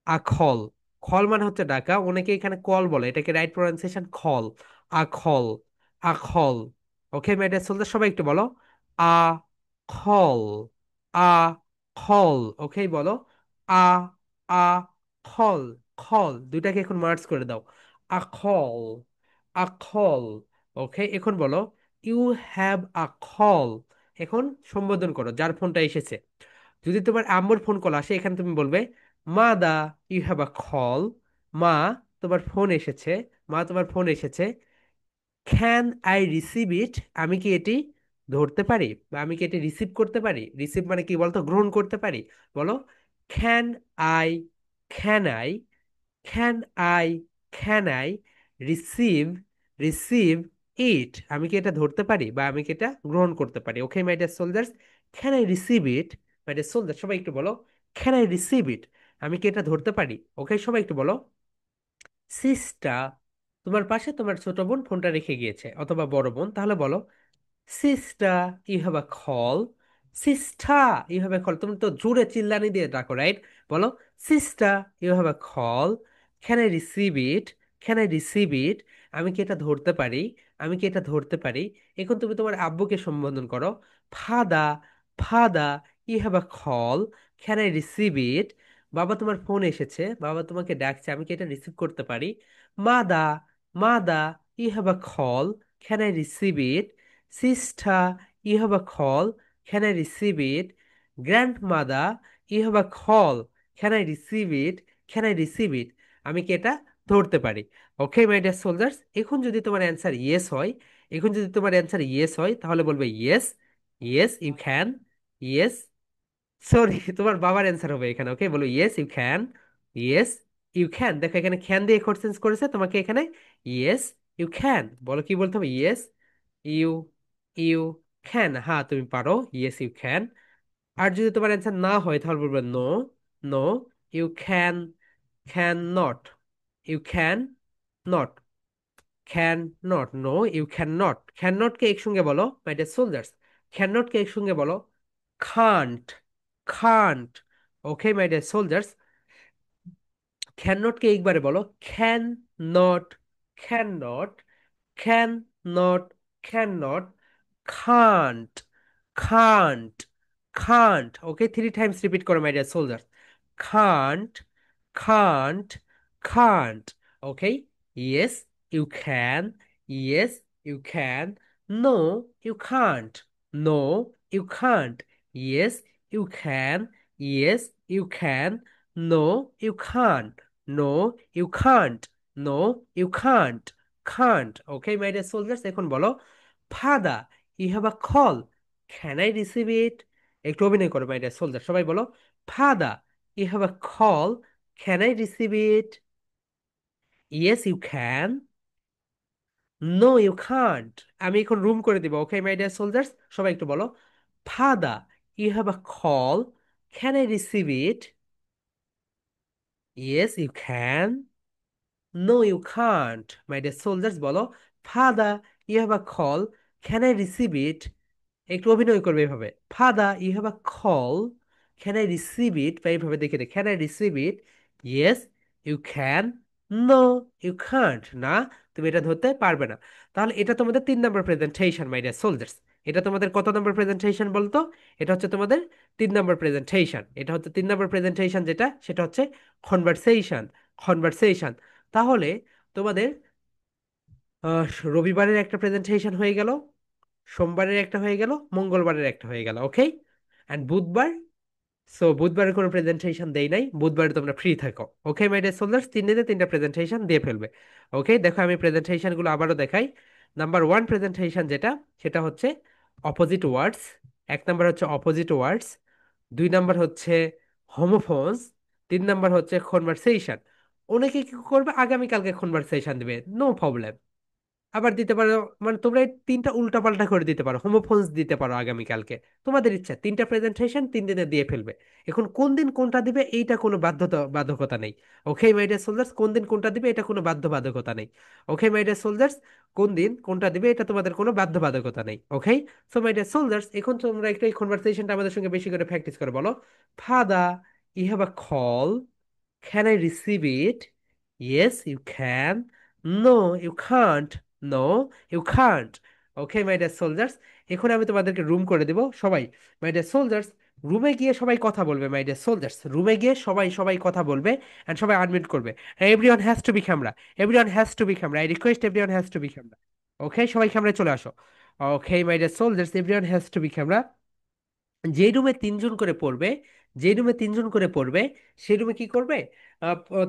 Akhol. খল মানে হচ্ছে ডাকা, অনেকে এখানে কল বলে, এটাকে রাইট প্রনাউন্সিয়েশন খল, আখল, আখল। ওকে মাই ডিয়ার সোলজার্স, সবাই একটু বলো আ খল, আ খল। ওকে বলো আ, আ খল, খল, দুইটাকে এখন মার্জ করে দাও, আখল, আখল। ওকে, এখন বলো ইউ হ্যাভ আ কল। এখন সম্বোধন করো যার ফোনটা এসেছে। যদি তোমার আম্মুর ফোন কল আসে, এখানে তুমি বলবে মা দা, ইউ হ্যাভ আ কল। মা, তোমার ফোন এসেছে, মা তোমার ফোন এসেছে। ক্যান আই রিসিভ ইট, আমি কি এটি ধরতে পারি বা আমি কি এটি রিসিভ করতে পারি? রিসিভ মানে কি বলতো? গ্রহণ করতে পারি। বলো can I, can I, can I, can I receive, receive it, আমি কি এটা ধরতে পারি বা আমি কি এটা গ্রহণ করতে পারি? Okay my dear soldiers, can I receive it? My dear soldier, সবাই একটু বলো ক্যান আই রিসিভ ইট, আমি কি এটা ধরতে পারি? ওকে, সবাই একটু বলো। সিস্টা, তোমার পাশে তোমার ছোট বোন ফোনটা রেখে গিয়েছে, অথবা বড় বোন, তাহলে বলো sister, you have a call. Sister, you have a call, তুমি তো জোরে চিল্লানি দিয়ে ডাকো, রাইট? বলো sister, you have a call. Can I receive it, can I receive it, আমি কি এটা ধরতে পারি, আমি কি এটা ধরতে পারি? এখন তুমি তোমার আব্বুকে সম্বোধন করো, father, father, you have a call, can I receive it. বাবা, তোমার ফোন এসেছে, বাবা তোমাকে ডাকছে, আমি কি এটা রিসিভ করতে পারি? Mother, mother, you have a call, can I receive it. Sister, you have a call. Can I receive it? Grandmother, you have a call. Can I receive it? Can I receive it? আমি কি এটা ধরতে পারি? ওকে মাই ডিয়ার সোলজার্স, এখন যদি তোমার অ্যান্সার ইয়েস হয়, এখন যদি তোমার অ্যান্সার ইয়েস হয়, তাহলে বলবে yes, yes you can, yes, sorry, তোমার বাবার অ্যান্সার হবে এখানে। ওকে, বলো yes you can, yes you can. দেখো এখানে ক্যান দিয়ে কোশ্চেন করেছে তোমাকে, এখানে ইয়েস ইউ ক্যান, বলো কি বলতে হবে? ইয়েস ইউ, ইউ ক্যান, হ্যাঁ তুমি পারো, ইয়েস ইউ ক্যান। আর যদি তোমার অ্যান্সার না হয় তাহলে বলবে no, no, you can not, you can not, can not, no you can not. Can not কে একসঙ্গে বলো my dear soldiers, can not কে একসঙ্গে বলো can't, can't. Okay my dear soldiers, can not কে একবারে বলো can not, can not, can not, can not, can't, can't, can't. Okay, three times repeat করো my dear soldiers, can't, can't, can't. Okay, yes you can, yes you can, no you can't, no you can't, yes you can, yes you can, no you can't, no you can't, no you can't, can't. Okay my dear soldiers, এখন বলো father you have a call, can I receive it? একটু অভিনয় করো মাই ডিয়ার সোলজার, সবাই বলো father you have a call, can I receive it? Yes you can, no you can't. আমি এখন রুম করে দিব। ওকে মাই ডিয়ার সোলজার্স, সবাই একটু বলো father you have a call, can I receive it? Yes you can, no you can't. My dear soldiers বলো father you have a call, can I receive it? একটু অভিনয় করবে এভাবে, father you have a call, can I receive it, বা এইভাবে দেখে দে, can I receive it? Yes you can, no you can't. না, তুমি এটা ধরতে পারবে না। তাহলে এটা তোমাদের 3 নম্বর প্রেজেন্টেশন মাই ডিয়ার সোলজার্স। এটা তোমাদের কত নম্বর প্রেজেন্টেশন বলতো? এটা হচ্ছে তোমাদের 3 নম্বর প্রেজেন্টেশন। এটা হচ্ছে 3 নম্বর প্রেজেন্টেশন, যেটা সেটা হচ্ছে কনভারসেশন, কনভারসেশন। তাহলে তোমাদের রবিবারের একটা প্রেজেন্টেশন হয়ে গেল, সোমবারের একটা হয়ে গেল, মঙ্গলবারের একটা হয়ে গেল। ওকে, অ্যান্ড বুধবার, সো বুধবারের কোনো প্রেজেন্টেশন দেই নাই, বুধবারে তোমরা ফ্রি থাকো। ওকে মাই ডিয়ার সোলজার্স, 3 দিনে 3টা প্রেজেন্টেশন দিয়ে ফেলবে। ওকে, দেখো আমি প্রেজেন্টেশনগুলো আবারও দেখাই। নাম্বার 1 প্রেজেন্টেশন যেটা, সেটা হচ্ছে অপোজিট ওয়ার্ডস। 1 নাম্বার হচ্ছে অপোজিট ওয়ার্ডস, 2 নাম্বার হচ্ছে হোমোফোনস, 3 নাম্বার হচ্ছে কনভারসেশন। অনেকে কি করবে, আগামীকালকে কনভারসেশন দিবে, নো প্রবলেম। আবার দিতে পারো, মানে তোমরা এই 3টা উল্টা পাল্টা করে দিতে পারো, হোমোফোনস দিতে পারো আগামীকালকে, তোমাদের ইচ্ছা। 3টা প্রেজেন্টেশন 3 দিনে দিয়ে ফেলবে। এখন কোন দিন কোনটা দিবে এইটা কোনো বাধ্যকতা নেই। ওকে মাই ডিয়ার সোলজার্স, কোন দিন কোনটা দিবে এটা কোনো বাধ্যবাধকতা নেই। ওকে মাই ডিয়ার সোলজার্স, কোন দিন কোনটা দিবে এটা তোমাদের কোনো বাধ্যবাধকতা নেই। ওকে, সো মাই ডিয়ার সোলজার্স, এখন তোমরা একটু এই কনভারসেশনটা আমাদের সঙ্গে বেশি করে প্র্যাকটিস করে বলো father you have a call, can I receive it? Yes, you can. No, you can't. No, you can't. Okay, my dear soldiers. এখন আমি তোমাদেরকে রুম করে দেব সবাই। মাই ডিয়ার সোলজার্স, রুমে গিয়ে সবাই কথা বলবে। মাই ডিয়ার সোলজার্স, রুমে গিয়ে সবাই সবাই কথা বলবে, এন্ড সবাই আনমিউট করবে। Everyone has to be camera, everyone has to be camera, I request everyone has to be camera. Okay, সবাই ক্যামেরায় চলে আসো। Okay my dear soldiers, everyone has to be camera. যে রুমে 3জন করে পড়বে, যে রুমে 3জন করে পড়বে, সেই রুমে কি করবে,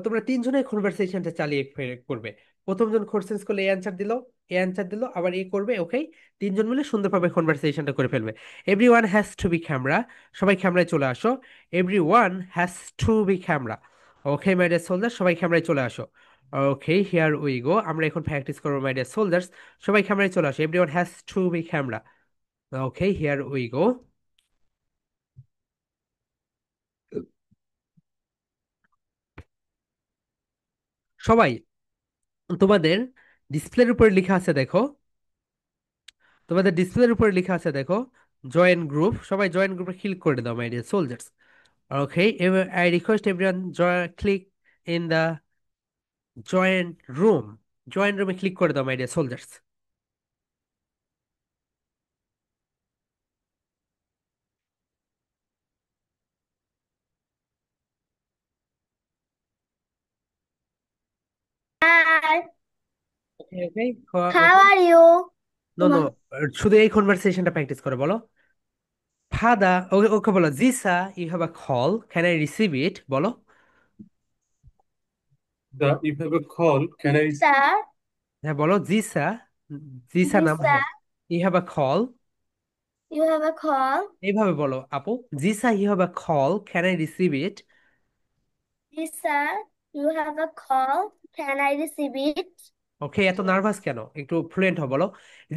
তোমরা 3জনে কনভারসেশনটা চালিয়ে করবে। প্রথম জন কোশ্চেন্স করলে এ অ্যান্সার দিল, এ অ্যান্সার দিল, আবার এ করবে। ওকে, 3জন মিলে সুন্দরভাবে কনভারসেশনটা করে ফেলবে। Everyone has to be camera, সবাই ক্যামেরায় চলে আসো। Everyone has to be camera. Okay my dear soldier, সবাই ক্যামেরায় চলে আসো। ওকে, হিয়ার উই গো, আমরা এখন প্র্যাকটিস করবো মাই ডিয়ার সোলজার্স। সবাই ক্যামেরায় চলে আসো, everyone has to be camera. Okay, here we go. সবাই তোমাদের ডিসপ্লের উপরে লেখা আছে দেখো, তোমাদের ডিসপ্লের উপরে লেখা আছে দেখো জয়েন গ্রুপ। সবাই জয়েন গ্রুপে ক্লিক করে দাও my dear soldiers. Okay, I request everyone click in the join room, join রুমে ক্লিক করে দাও my dear soldiers. Hi, okay okay how okay, are you? No no, শুধু এই কনভারসেশনটা প্র্যাকটিস করে বলো ফাদা। ওকে ওকে, বলো জিসা you have a call, can I receive it? বলো। You have a call. Can I? Sir, হ্যাঁ বলো জিসা, জিসা নাম, Lisa, হ্যাঁ। You have a call, you have a call. এইভাবে বলো আপু, জিসা you have a call, can I receive it? Lisa, you have a call. Can I receive it? Okay, এত নার্ভাস কেন, একটু ফ্লুয়েন্ট হও, বলো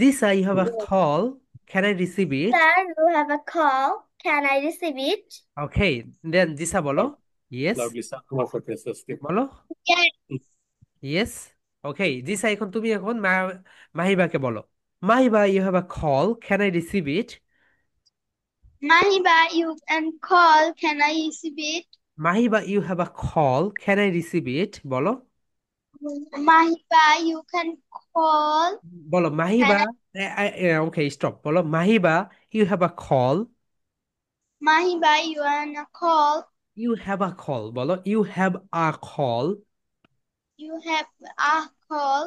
জিসা you have a call, can I receive it? Sir, you have a call. Can I receive it? Okay, then জিসা বলো yes, loudly. Sakuma for Princess. বলো। Yes. ইয়েস। ওকে জিসা, এখন তুমি এখন মাহিবাকে বলো। Mahiba, you have a call, can I receive it? Mahiba, you can call. Can I receive it? Mahiba, you have a call, can I receive it? বলো। Mahiba, you can call. বলো Can মাহিবা। I? ওকে স্টপ, বলো Mahiba, you have a call. Mahiba, you wanna call. You have a call, বলো you have a call, You have a call.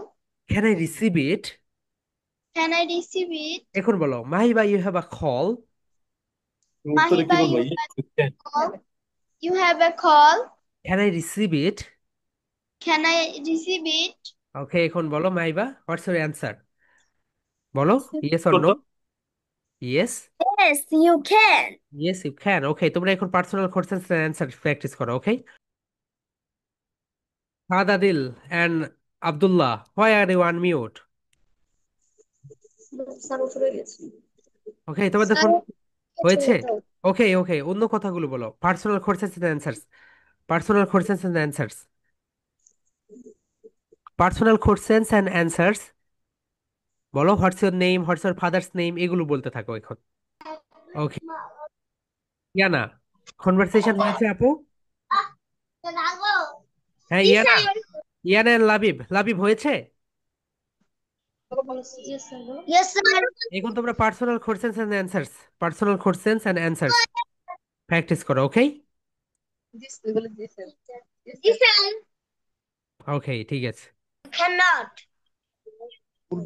Can I receive it? Can I receive it? এখন বলো Mahiba, you have a call, উত্তরে কি Mahiba, বলবো? you Yes, have you can. call. You have a call. Can I receive it? Can I receive it? Okay এখন বলো মাহিবা, হোয়াটস ইউর অ্যান্সার? বলো ইয়েস অর নো। উত্তরটা yes. Yes, you can. Yes you can. Okay, তোমরা এখন পার্সোনাল কোশ্চেন অ্যান্সার প্র্যাকটিস করো, okay? Sadadil and Abdullah, why are you unmute? Okay, তোমাদের ফোন হয়েছে? ওকে ওকে, অন্য কথাগুলো বলো। Personal question answers, personal question answers, personal question and answers. বলো what's your name, what's your father's name, এগুলো বলতে থাকো এখন। ওকে, ইয়ানা, কনভারসেশন হয়েছে আপু? হ্যাঁ Yes, Iyana, sir. Iyana and Labib, Labib হয়েছে? Yes, sir. এখন তোমরা personal question and answers, personal question and answers practice করো, ওকে? Yes, sir. ওকে ঠিক আছে। Cannot.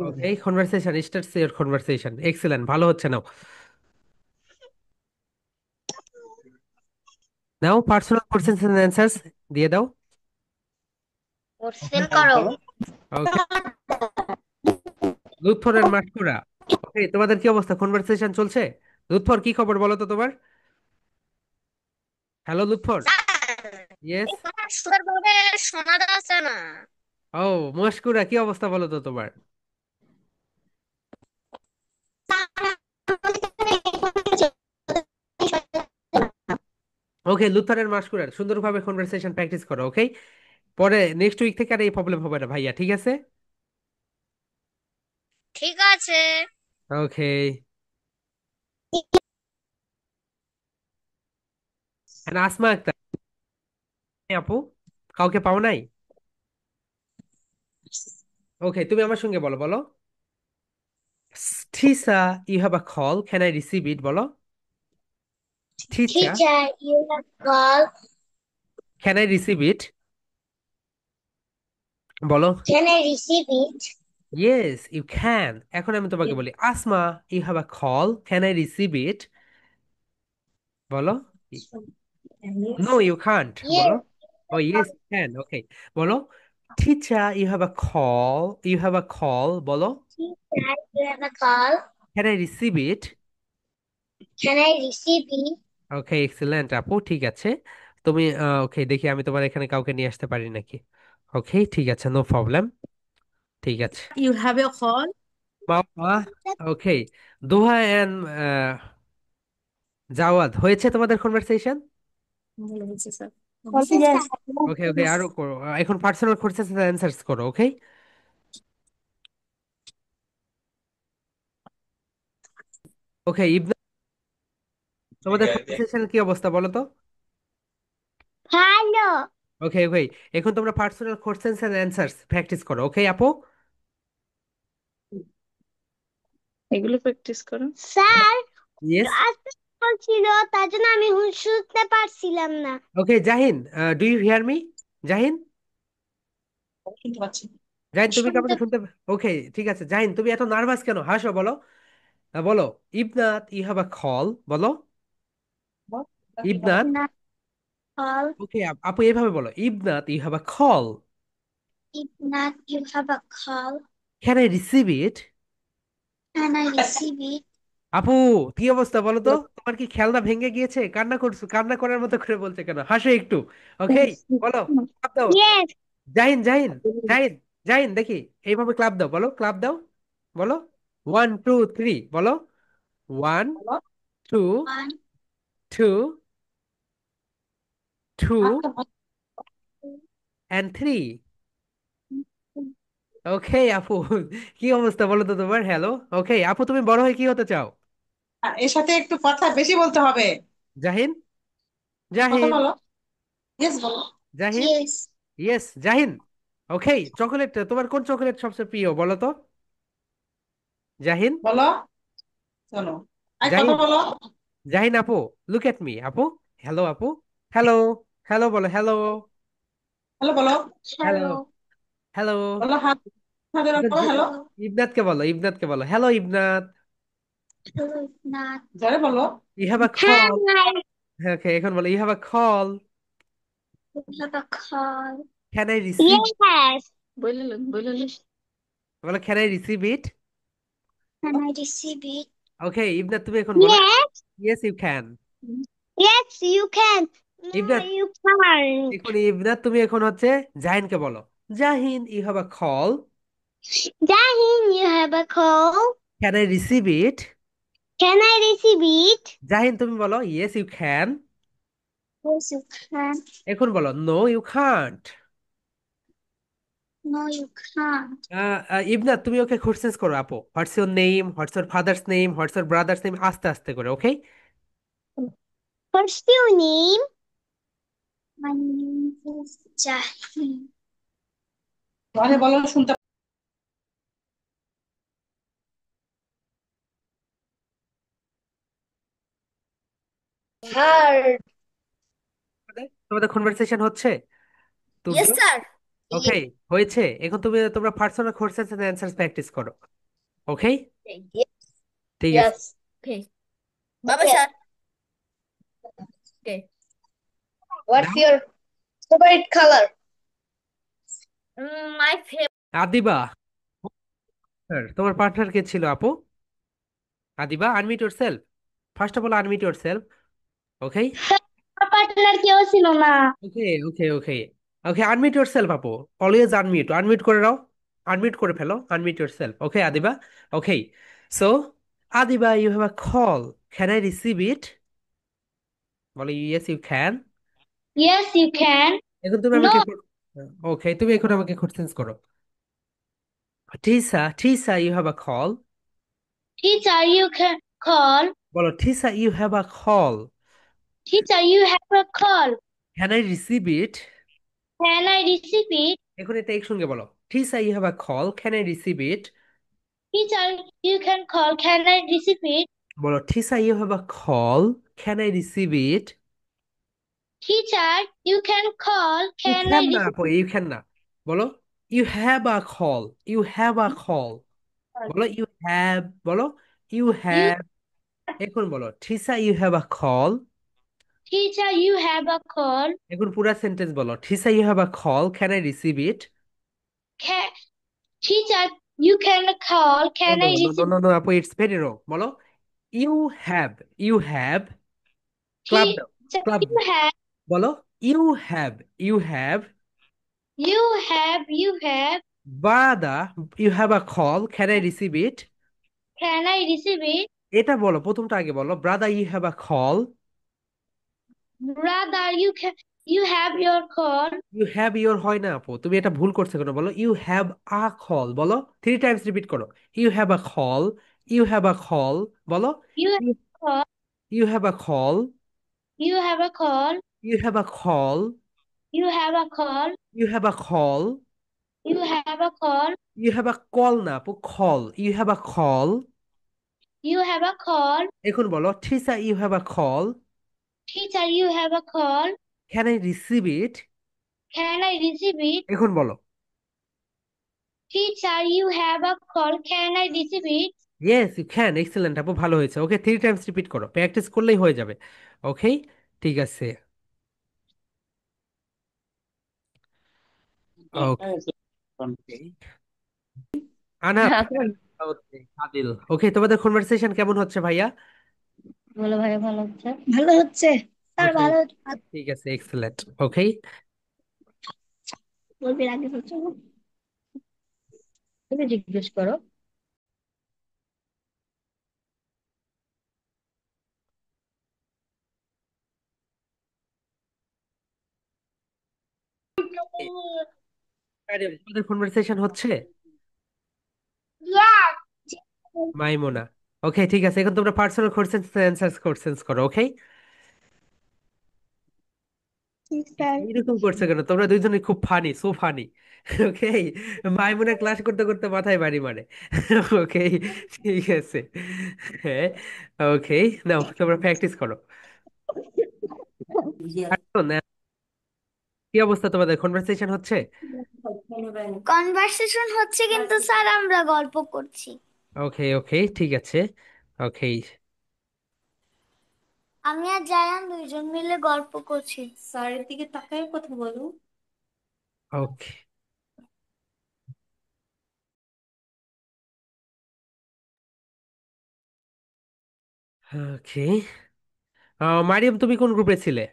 Okay, conversation starts your conversation, excellent, ভালো হচ্ছে নাও। নাও পার্সোনাল কোশ্চেন অ্যান্ড অ্যান্সার্স দিয়ে দাও। Question করো। ওকে, লুৎফর এন্ড মাশকুরা। ওকে, তোমাদের কি অবস্থা, কনভারসেশন চলছে? লুৎফর, কি খবর বলো তো তোমার? হ্যালো লুৎফর। ইয়েস। সুন্দরভাবে শোনা যাচ্ছে না। ও, মাশকুরা, কি অবস্থা বলো তো তোমার? ওকে, লুৎফর এন্ড মাশকুরার সুন্দরভাবে কনভারসেশন প্র্যাকটিস করো, ওকে? পরে নেক্সট উইক থেকে আর এই প্রবলেম হবে না ভাইয়া, ঠিক আছে? ঠিক আছে। ওকে। আসমা আক্তার, আপু, কাউকে পাও নাই? ওকে, তুমি আমার সঙ্গে বলো, বলো teacher, you have a call, can I receive it? বলো ঠিসা, Teacher, you have called. Can I receive it? বলো Can I receive it? Yes you can. এখন আমি তোমাকে বলি Asma, you have a call, can I receive it? বলো নো ইউ কান্ট। বলো Yes. O yes you can. ওকে, বলো ঠিচা, you have a call, you have a call, বলো Teacher, you have a call. Can I receive it? Can I receive it? Okay excellent আপু, ঠিক আছে। তুমি ওকে, দেখি আমি তোমার এখানে কাউকে নিয়ে আসতে পারি নাকি। ওকে ঠিক আছে, নো প্রবলেম, ঠিক আছে। You have a call? বাবা, ওকে, দোহা এন্ড জাওয়াদ, হয়েছে তোমাদের কনভারসেশন? বলেছে স্যার। Yes. ওকে ওকে, আরো করো। এখন পার্সোনাল কোশ্চেন অ্যান্সার্স করো, ওকে? ওকে ইবনা, তোমাদের কনভারসেশন কি অবস্থা বলো তো? Hello. ওকে ওকে, এখন তোমরা personal question and answers practice করো, ওকে আপু? এগুলো প্র্যাকটিস করো। Sir, yes. আজকে বলছিল তার জন্য আমি শুনতে পারছিলাম না। ওকে Jahin, do you hear me? Jahin, শুনতে পাচ্ছি। জাহিন তুমি কি শুনতে আমাকে শুনতে? ওকে ঠিক আছে, জাহিন তুমি এত নার্ভাস কেন, হাসো, বলো। বলো Ibnat, you have a call, বলো ইবনাত। না। Call. ওকে আপু এভাবে বলো Ibnat, you have a call, If not, you have a call. Can I receive it? Can I receive it? আপু, কি অবস্থা বলো তো, তোমার কি খেলনা ভেঙে গিয়েছে? কান্না করছো, কান্না করার মতো করে বলছে কেন, হাসো একটু। ওকে, বলো ক্লাপ দাও। Yes. জাহিন জাহিন, জাহিন, জাহিন দেখি, এইভাবে ক্লাপ দাও, বলো ক্লাপ দাও, বলো 1 2 3, বলো 1 2 One, 2 2 আচ্ছা, and 3. ওকে আপু, কি অবস্থা বলো তো তোমার? হ্যালো। ওকে আপু, তুমি বড় হয়ে কি হতে চাও? এর সাথে একটু কথা বেশি বলতে হবে। জাহিন, কথা জাহিন, বলো। ইয়েস বলো। জাহিন। ইয়েস। ইয়েস জাহিন। ওকে, চকোলেট, তোমার কোন চকোলেট সবচেয়ে প্রিয় বলো তো? জাহিন, বলো, চলো, আই কথা জাহিন, বলো। জাহিন আপু, লুক এট মি আপু। হ্যালো আপু। হ্যালো, হ্যালো বলো, হ্যালো। হ্যালো বলো। Hello, hello. হ্যালো। বলো, হাত হাত ধরে বলো হ্যালো। ইবনাতকে বলো, ইবনাতকে বলো, হ্যালো ইবনাত। হ্যালো না। জোরে বলো। You have a call. Hi. Okay, এখন বলো, you have a call. have a call. Can I receive? Yes. বললে বলো, can I receive it? Can I receive it? Okay Ibnat, তুমি এখন বলো, Yes. Yes you can. Yes, you can. No, Ibnat, you can't. এখন ইবনাত তুমি এখন হচ্ছে জাহিনকে বলো, Jahin you have a call, Jahin, you have a call. Can I receive it? Can I receive it? Jahin তুমি বলো, yes you can. Yes, you can. এখন বলো, no you can't. No, you can't. Ibnat তুমি ওকে কোশ্চেন্স করো আপু, what's your name, what's your father's name, what's your brother's name, আস্তে আস্তে করে, ওকে? What's your name? My name is Jahin. ঘরে বলো, শুনতে। Hard. তোমাদের কনভারসেশন হচ্ছে তুর্য? Yes, sir. ওকে, Yes. হয়েছে। এখন তোমরা personal questions and answers practice করো, ওকে? Yes. ঠিক আছে। Yes. Okay. Baba দাও, sir. Okay. What's দাও। your favorite color? My favorite. Adiba, তোমার পার্টনার কে ছিল আপু? Adiba, unmute yourself. First of all unmute yourself, okay? Partner কেউ ছিল না। Okay, okay, okay. Okay, unmute yourself আপু। অলওয়েজ আনমিউট, আনমিউট করে নাও। আনমিউট করে ফেলো, unmute yourself, okay Adiba? Okay, so Adiba, you have a call, can I receive it? বলো, yes you can. Yes, you can. এখন তুমি No, আমাকে, ওকে, তুমি এখন আমাকে কোশ্চেন্স করো। Teacher, teacher you have a call. teacher, you can call. বলো, teacher you have a call, Teacher, you have a call. Can I receive it? Can I receive it? এখন এটা একসঙ্গে বলো, teacher you have a call, can I receive it? Teacher, you can call. Can I receive it? বলো, teacher you have a call, can I receive it? Teacher, you can call. You Can I can না receive আপু, ইউ ক্যান না। বলো, you have a call, you have a call. it? বলো, ইউ হ্যাভ, বলো, ইউ You, হ্যাভ। এখন বলো, teacher you have a call. teacher, you have a call. এখন পুরা সেন্টেন্স বলো, teacher you have a call, can I receive it? Can, teacher, you can call. No Can no I no no receive? No no আপু, ইটস ভেরি রং। বলো, you have, you have. Clap দাও, Teacher, ক্লাব। you have. বলো, you have, you have. You have. বাদা, you have a call, can I receive it? Can I receive it? এটা বলো, প্রথমটা আগে বলো, brother you have a call. Brother, you have your call. You have your হয় না আপু, তুমি এটা ভুল করছো কেন? বলো, ইউ হ্যাভ আ কল, বলো 3 টাইমস রিপিট করো। You have a call, you have a call. বলো, You have a call. You have a call, You have a call. You have a call, You have a call. You have a call. You have a call. You have a call না আপু, call, you have a call. You have a call. এখন বলো, teacher you have a call, Teacher, you have a call. Can I receive it? Can I receive it? এখন বলো, Teacher, you have a call. Can I receive it? Yes you can. Excellent আপু, ভালো হয়েছে। ওকে, 3 টাইমস রিপিট করো, প্র্যাকটিস করলেই হয়ে যাবে, ওকে? ঠিক আছে, ওকে। আনাফ, ওকে, আদিল, ওকে, তোমাদের কনভারসেশন কেমন হচ্ছে ভাইয়া? বলো ভাইয়া, ভালো হচ্ছে। ভালো হচ্ছে স্যার, ওকে, ভালো। ঠিক আছে, এক্সেলেন্ট, ওকে। বলবি আগে হচ্ছে না? তুমি জিজ্ঞেস করো। ম্যাডাম তোমাদের কনভারসেশন হচ্ছে? মাইমুনা। ওকে ঠিক আছে, এখন তোমরা পার্সোনাল কোশ্চেন অ্যান্সার কোশ্চেন করো, ওকে? স্যার। এইরকম করছো কেন? তোমরা দুইজনই খুব ফানি, সো ফানি। ওকে, মাইমুনা ক্লাস করতে করতে মাথায় বাড়ি মারে। ওকে, ঠিক আছে। হ্যাঁ, ওকে, নাও তোমরা প্র্যাকটিস করো। এখন, কি অবস্থা, তোমাদের কনভারসেশন হচ্ছে? কনভার্সেশন হচ্ছে কিন্তু স্যার আমরা গল্প করছি। ওকে ওকে, ঠিক আছে। ওকে আমি আর জায়ান দুইজন মিলে গল্প করছি। স্যারের দিকে তাকায় কথা বলো। ওকে ওকে। মারিয়াম তুমি কোন গ্রুপে ছিলে?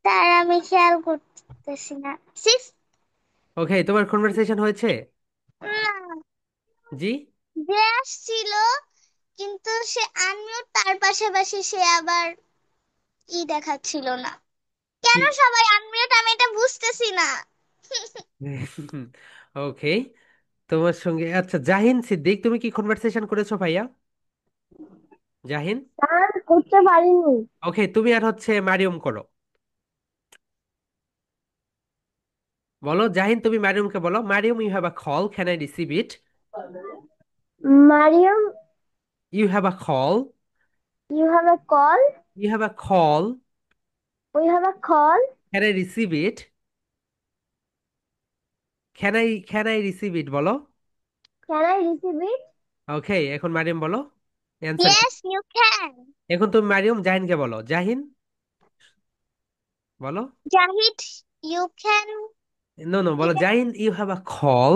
স্যার আমি খেয়াল করতেছি না। সিক্স। ওকে, তোমার কনভারসেশন হয়েছে? জি। যে আসছিল কিন্তু সে আনমিউট, তার পাশাপাশি সে আবার দেখাচ্ছিল না। কি? কেন সবাই আনমিউট আমি এটা বুঝতেছি না। ওকে, তোমার সঙ্গে আচ্ছা, জাহিন সিদ্দিক তুমি কি কনভারসেশন করেছো ভাইয়া? জাহিন। স্যার করতে পারিনি। ওকে, তুমি আর হচ্ছে মারিয়ম করো। বলো জাহিন, তুমি মারিয়মকে বলো, Maryam you have a call, can I receive it? Maryam, you have a call. you have a call. You have a call, We have a call. Can I receive it? Can I receive it বলো। Can I receive it? Okay, এখন মারিয়ম বলো অ্যান্সার কি। Yes, you can. এখন তুমি মারিয়ম জাহিনকে বলো, জাহিন বলো। Jahid, you can. নো নো, বলো Jahin you have a call,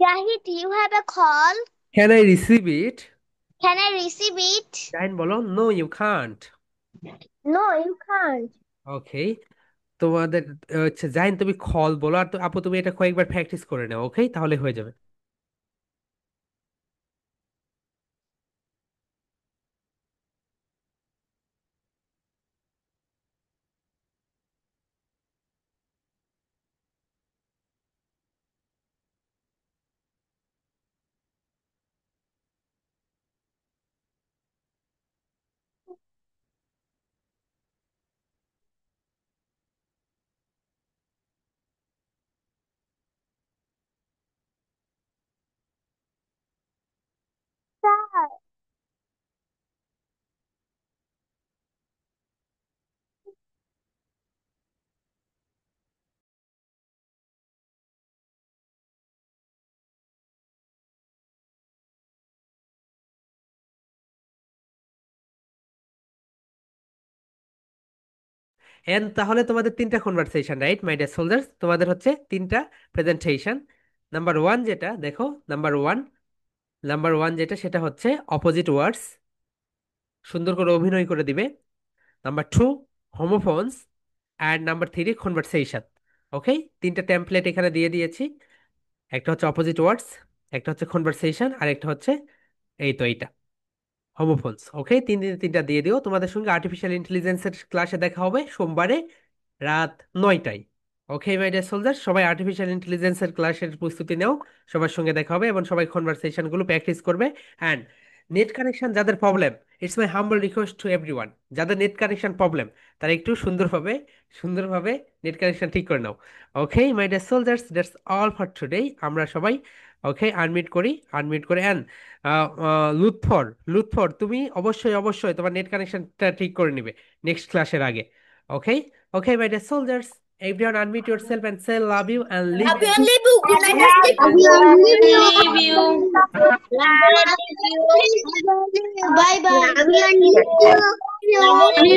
Jahid, you have a call. Can I receive it? Can I receive it? Jahin বলো no you can't. No, you can't. Okay, তোমাদের হচ্ছে জাহিন তুমি কল বলো, আর আপু তুমি এটা কয়েকবার প্র্যাকটিস করে নাও, ওকে, তাহলে হয়ে যাবে। Sir, এন্ড তাহলে তোমাদের তিনটা conversation, right my dear soldiers? তোমাদের হচ্ছে তিনটা প্রেজেন্টেশন। নাম্বার ওয়ান যেটা দেখো, নাম্বার ওয়ান যেটা সেটা হচ্ছে অপোজিট ওয়ার্ডস, সুন্দর করে অভিনয় করে দিবে। Number two homophones, and number three conversation. Okay, তিনটা টেমপ্লেট এখানে দিয়ে দিয়েছি। একটা হচ্ছে অপোজিট ওয়ার্ডস, একটা হচ্ছে কনভারসেশন, আর একটা হচ্ছে এই তো এইটা হোমোফোনস। ওকে, তিন দিনে তিনটা দিয়ে দিও। তোমাদের সঙ্গে আর্টিফিশিয়াল ইন্টেলিজেন্সের ক্লাসে দেখা হবে সোমবারে রাত 9টায়। ওকে মাই ডিয়ার সোলজার, সবাই আর্টিফিশিয়াল ইন্টেলিজেন্সের ক্লাসের প্রস্তুতি নাও। সবার সঙ্গে দেখা হবে এবং সবাই কনভারসেশনগুলো প্র্যাকটিস করবে। অ্যান্ড নেট কানেকশন যাদের problem, it's my humble request to everyone, যাদের নেট কানেকশন প্রবলেম তারা একটু সুন্দরভাবে সুন্দরভাবে নেট কানেকশন ঠিক করে নাও। Okay my dear soldiers, that's all for today. আমরা সবাই ওকে আনমিউট করি, আনমিউট করে। অ্যান্ড লুৎফর, লুৎফর তুমি অবশ্যই অবশ্যই তোমার নেট কানেকশনটা ঠিক করে নিবে নেক্সট ক্লাসের আগে। Okay okay my dear soldiers, everyone unmute yourself and say love you and leave love you. you and leave you. Good night. Love you and leave you. Love you and leave you. Bye bye. Love you and leave you.